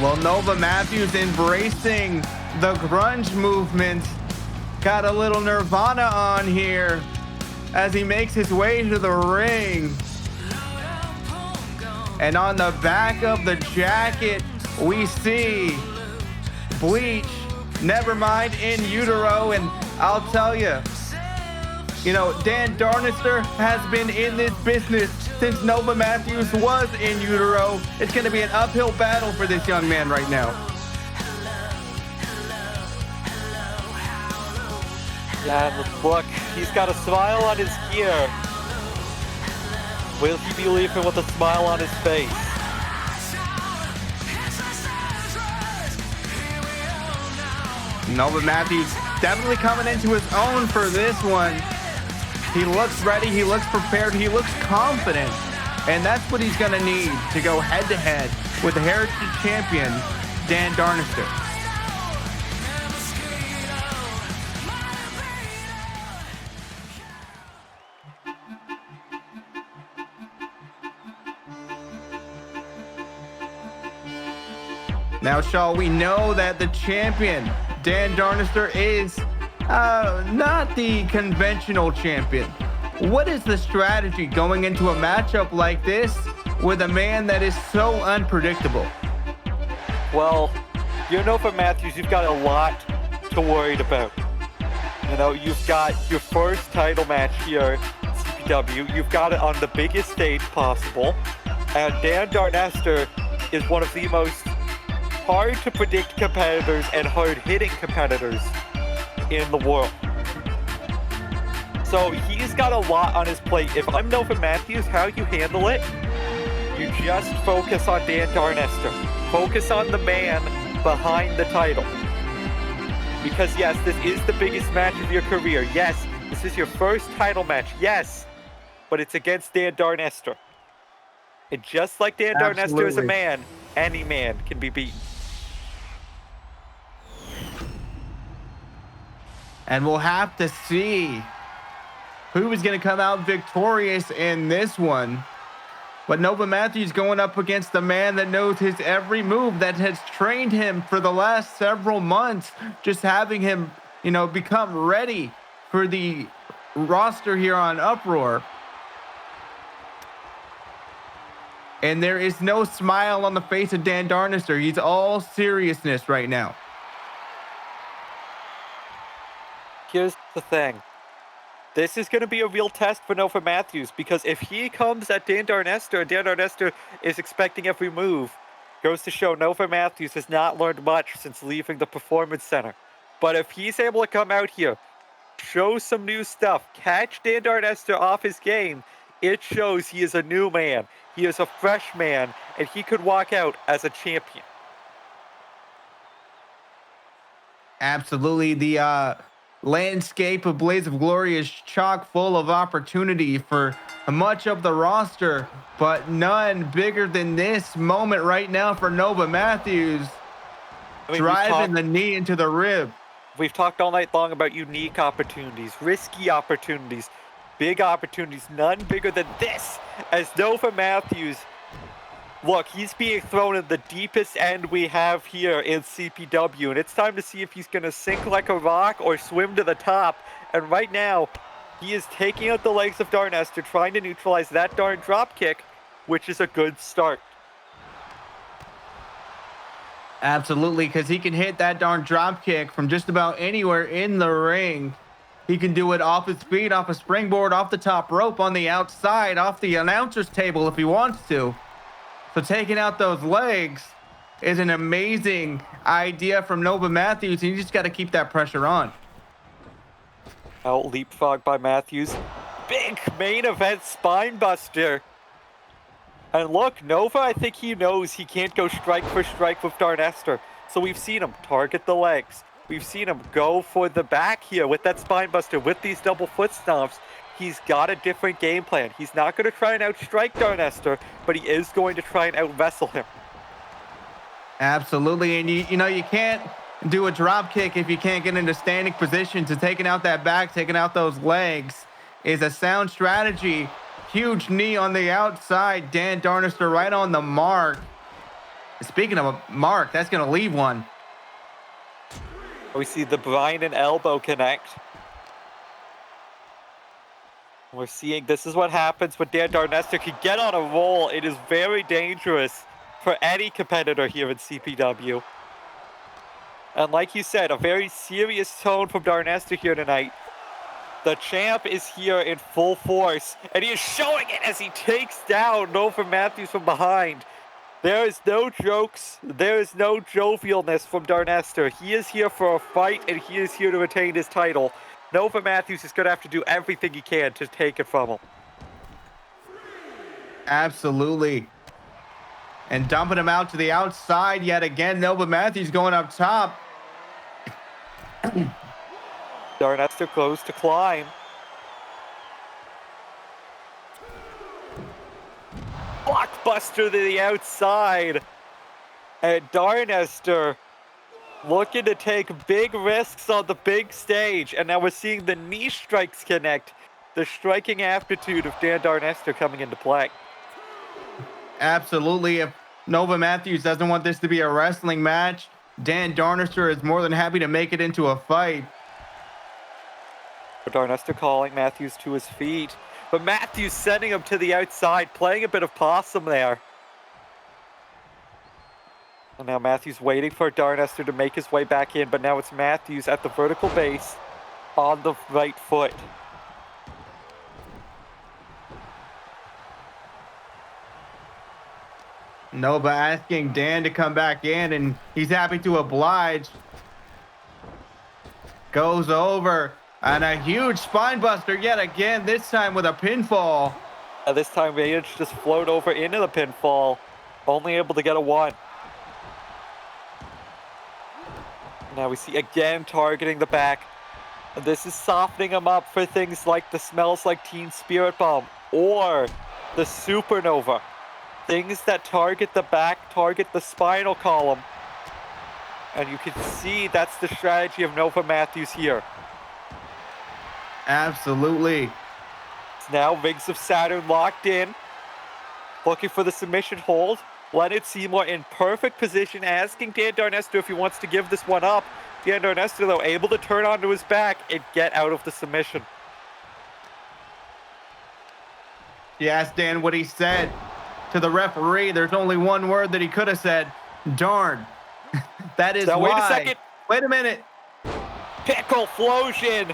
Well, Nova Matthews embracing the grunge movement. Got a little Nirvana on here as he makes his way to the ring. And on the back of the jacket, we see Bleach, Nevermind in utero. And I'll tell you, Dan Darnester has been in this business since Nova Matthews was in utero. It's going to be an uphill battle for this young man right now. Yeah, and look, he's got a smile on his gear. Will he be leaving with a smile on his face? Nova Matthews definitely coming into his own for this one. He looks ready, he looks prepared, he looks confident. And that's what he's going to need to go head-to-head with the Heritage Champion, Dan Darnester. Now, Shaw, we know that the champion, Dan Darnester, is not the conventional champion. What is the strategy going into a matchup like this with a man that is so unpredictable? Well, for Matthews, you've got a lot to worry about. You've got your first title match here at CPW. You've got it on the biggest stage possible. And Dan Darnester is one of the most hard to predict competitors and hard-hitting competitors in the world. So he's got a lot on his plate. If I'm Nova Matthews, how you handle it, you just focus on Dan Darnester. Focus on the man behind the title. Because yes, this is the biggest match of your career. Yes, this is your first title match. Yes, but it's against Dan Darnester. And just like Dan Darnester is a man, any man can be beaten. And we'll have to see who is going to come out victorious in this one. But Nova Matthews going up against the man that knows his every move, that has trained him for the last several months, just having him, you know, become ready for the roster here on Uproar. And there is no smile on the face of Dan Darnester. He's all seriousness right now. Here's the thing. This is going to be a real test for Nova Matthews, because if he comes at Dan Darnester and Dan Darnester is expecting every move, goes to show Nova Matthews has not learned much since leaving the Performance Center. But if he's able to come out here, show some new stuff, catch Dan Darnester off his game, it shows he is a new man. He is a fresh man, and he could walk out as a champion. Absolutely. The landscape of Blaze of Glory is chock full of opportunity for much of the roster, but none bigger than this moment right now for Nova Matthews. Driving the knee into the rib. We've talked all night long about unique opportunities, risky opportunities, big opportunities, none bigger than this, as Nova Matthews, look, he's being thrown in the deepest end we have here in CPW, and it's time to see if he's going to sink like a rock or swim to the top. And right now, he is taking out the legs of Darnester, trying to neutralize that darn drop kick, which is a good start. Absolutely, because he can hit that darn drop kick from just about anywhere in the ring. He can do it off his feet, off a springboard, off the top rope, on the outside, off the announcer's table if he wants to. So taking out those legs is an amazing idea from Nova Matthews. You just got to keep that pressure on. Out leapfrog by Matthews. Big main event spine buster. And look, Nova, I think he knows he can't go strike for strike with Darnester. So we've seen him target the legs. We've seen him go for the back here with that spine buster, with these double foot stomps. He's got a different game plan. He's not going to try and outstrike Darnester, but he is going to try and out-wrestle him. Absolutely, and you know, you can't do a drop kick if you can't get into standing position. So taking out that back, taking out those legs is a sound strategy. Huge knee on the outside. Dan Darnester right on the mark. Speaking of a mark, that's going to leave one. We see the Brian and elbow connect. We're seeing this is what happens when Dan Darnester can get on a roll. It is very dangerous for any competitor here in CPW. And like you said, a very serious tone from Darnester here tonight. The champ is here in full force, and he is showing it as he takes down Nova Matthews from behind. There is no jokes. There is no jovialness from Darnester. He is here for a fight, and he is here to retain his title. Nova Matthews is going to have to do everything he can to take it from him. Absolutely. And dumping him out to the outside yet again. Nova Matthews going up top. Darnester goes to climb. Blockbuster to the outside. And Darnester looking to take big risks on the big stage. And now we're seeing the knee strikes connect. The striking aptitude of Dan Darnester coming into play. Absolutely. If Nova Matthews doesn't want this to be a wrestling match, Dan Darnester is more than happy to make it into a fight. Darnester calling Matthews to his feet. But Matthews sending him to the outside, playing a bit of possum there. And now Matthews waiting for Darnester to make his way back in, but now it's Matthews at the vertical base on the right foot. Nova asking Dan to come back in, and he's happy to oblige. Goes over, and a huge spine buster yet again, this time with a pinfall. This time Rage just float over into the pinfall, only able to get a 1. Now we see again targeting the back. This is softening him up for things like the Smells Like Teen Spirit Bomb or the Supernova. Things that target the back, target the spinal column. And you can see that's the strategy of Nova Matthews here. Absolutely. It's now Rings of Saturn locked in. Looking for the submission hold. Leonard Seymour in perfect position, asking Dan Darnesto if he wants to give this one up. Dan Darnesto, though, able to turn onto his back and get out of the submission. You asked Dan what he said to the referee. There's only one word that he could have said. Darn. That is now, why. Wait a second. Wait a minute. Pickle Flosion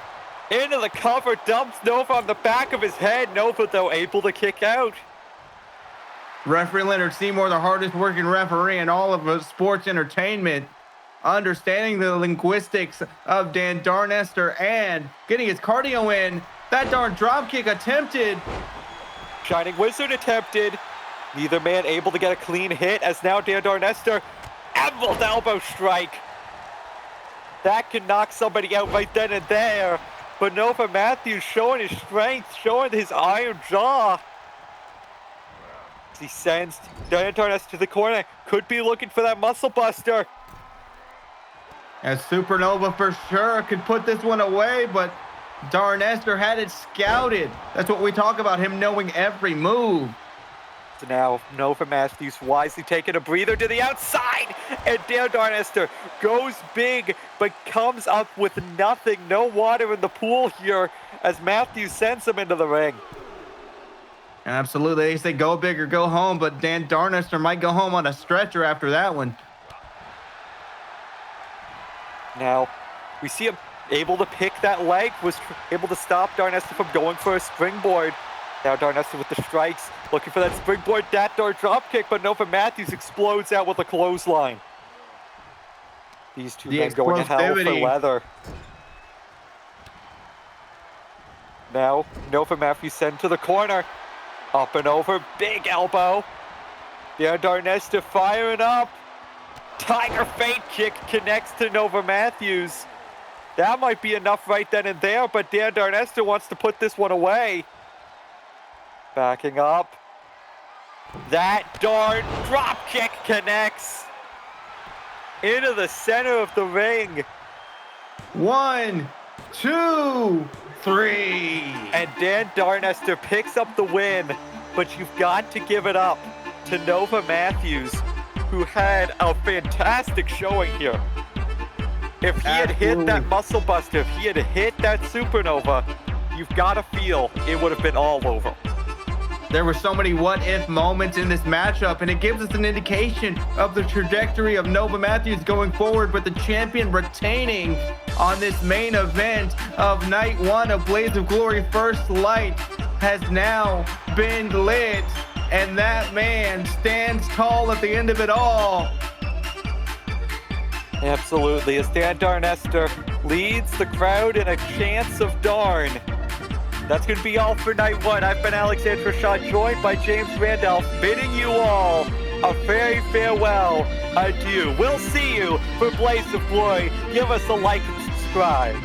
into the cover, dumps Nova on the back of his head. Nova, though, able to kick out. Referee Leonard Seymour, the hardest working referee in all of sports entertainment, understanding the linguistics of Dan Darnester and getting his cardio in. That darn dropkick attempted. Shining Wizard attempted. Neither man able to get a clean hit, as now Dan Darnester, emerald elbow strike. That can knock somebody out right then and there. But Nova Matthews showing his strength, showing his iron jaw. He sends Dan Darnester to the corner. Could be looking for that muscle buster. As Supernova for sure could put this one away, but Darnester had it scouted. That's what we talk about, him knowing every move. So now Nova Matthews wisely taking a breather to the outside, and Dan Darnester goes big but comes up with nothing. No water in the pool here as Matthews sends him into the ring. Absolutely, they say go big or go home, but Dan Darnester might go home on a stretcher after that one. Now we see him able to pick that leg, was able to stop Darnester from going for a springboard. Now Darnester with the strikes, looking for that springboard, that door drop kick, but Nova Matthews explodes out with a clothesline. These two men going hell for leather. Now Nova Matthews sent to the corner. Up and over, big elbow. Dan Darnester firing up. Tiger Fate kick connects to Nova Matthews. That might be enough right then and there, but Dan Darnester wants to put this one away. Backing up. That darn drop kick connects into the center of the ring. 1, 2, 3. And Dan Darnester picks up the win, but you've got to give it up to Nova Matthews, who had a fantastic showing here. If he had hit that muscle buster, if he had hit that supernova, you've got to feel it would have been all over. There were so many what-if moments in this matchup, and it gives us an indication of the trajectory of Nova Matthews going forward, with the champion retaining on this main event of Night 1 of Blaze of Glory. First Light has now been lit, and that man stands tall at the end of it all. Absolutely, as Dan Darnester leads the crowd in a chance of darn. That's going to be all for Night 1. I've been Alexander Shaw, joined by James Randolph, bidding you all a very farewell adieu. We'll see you for Blaze of Glory. Give us a like and subscribe.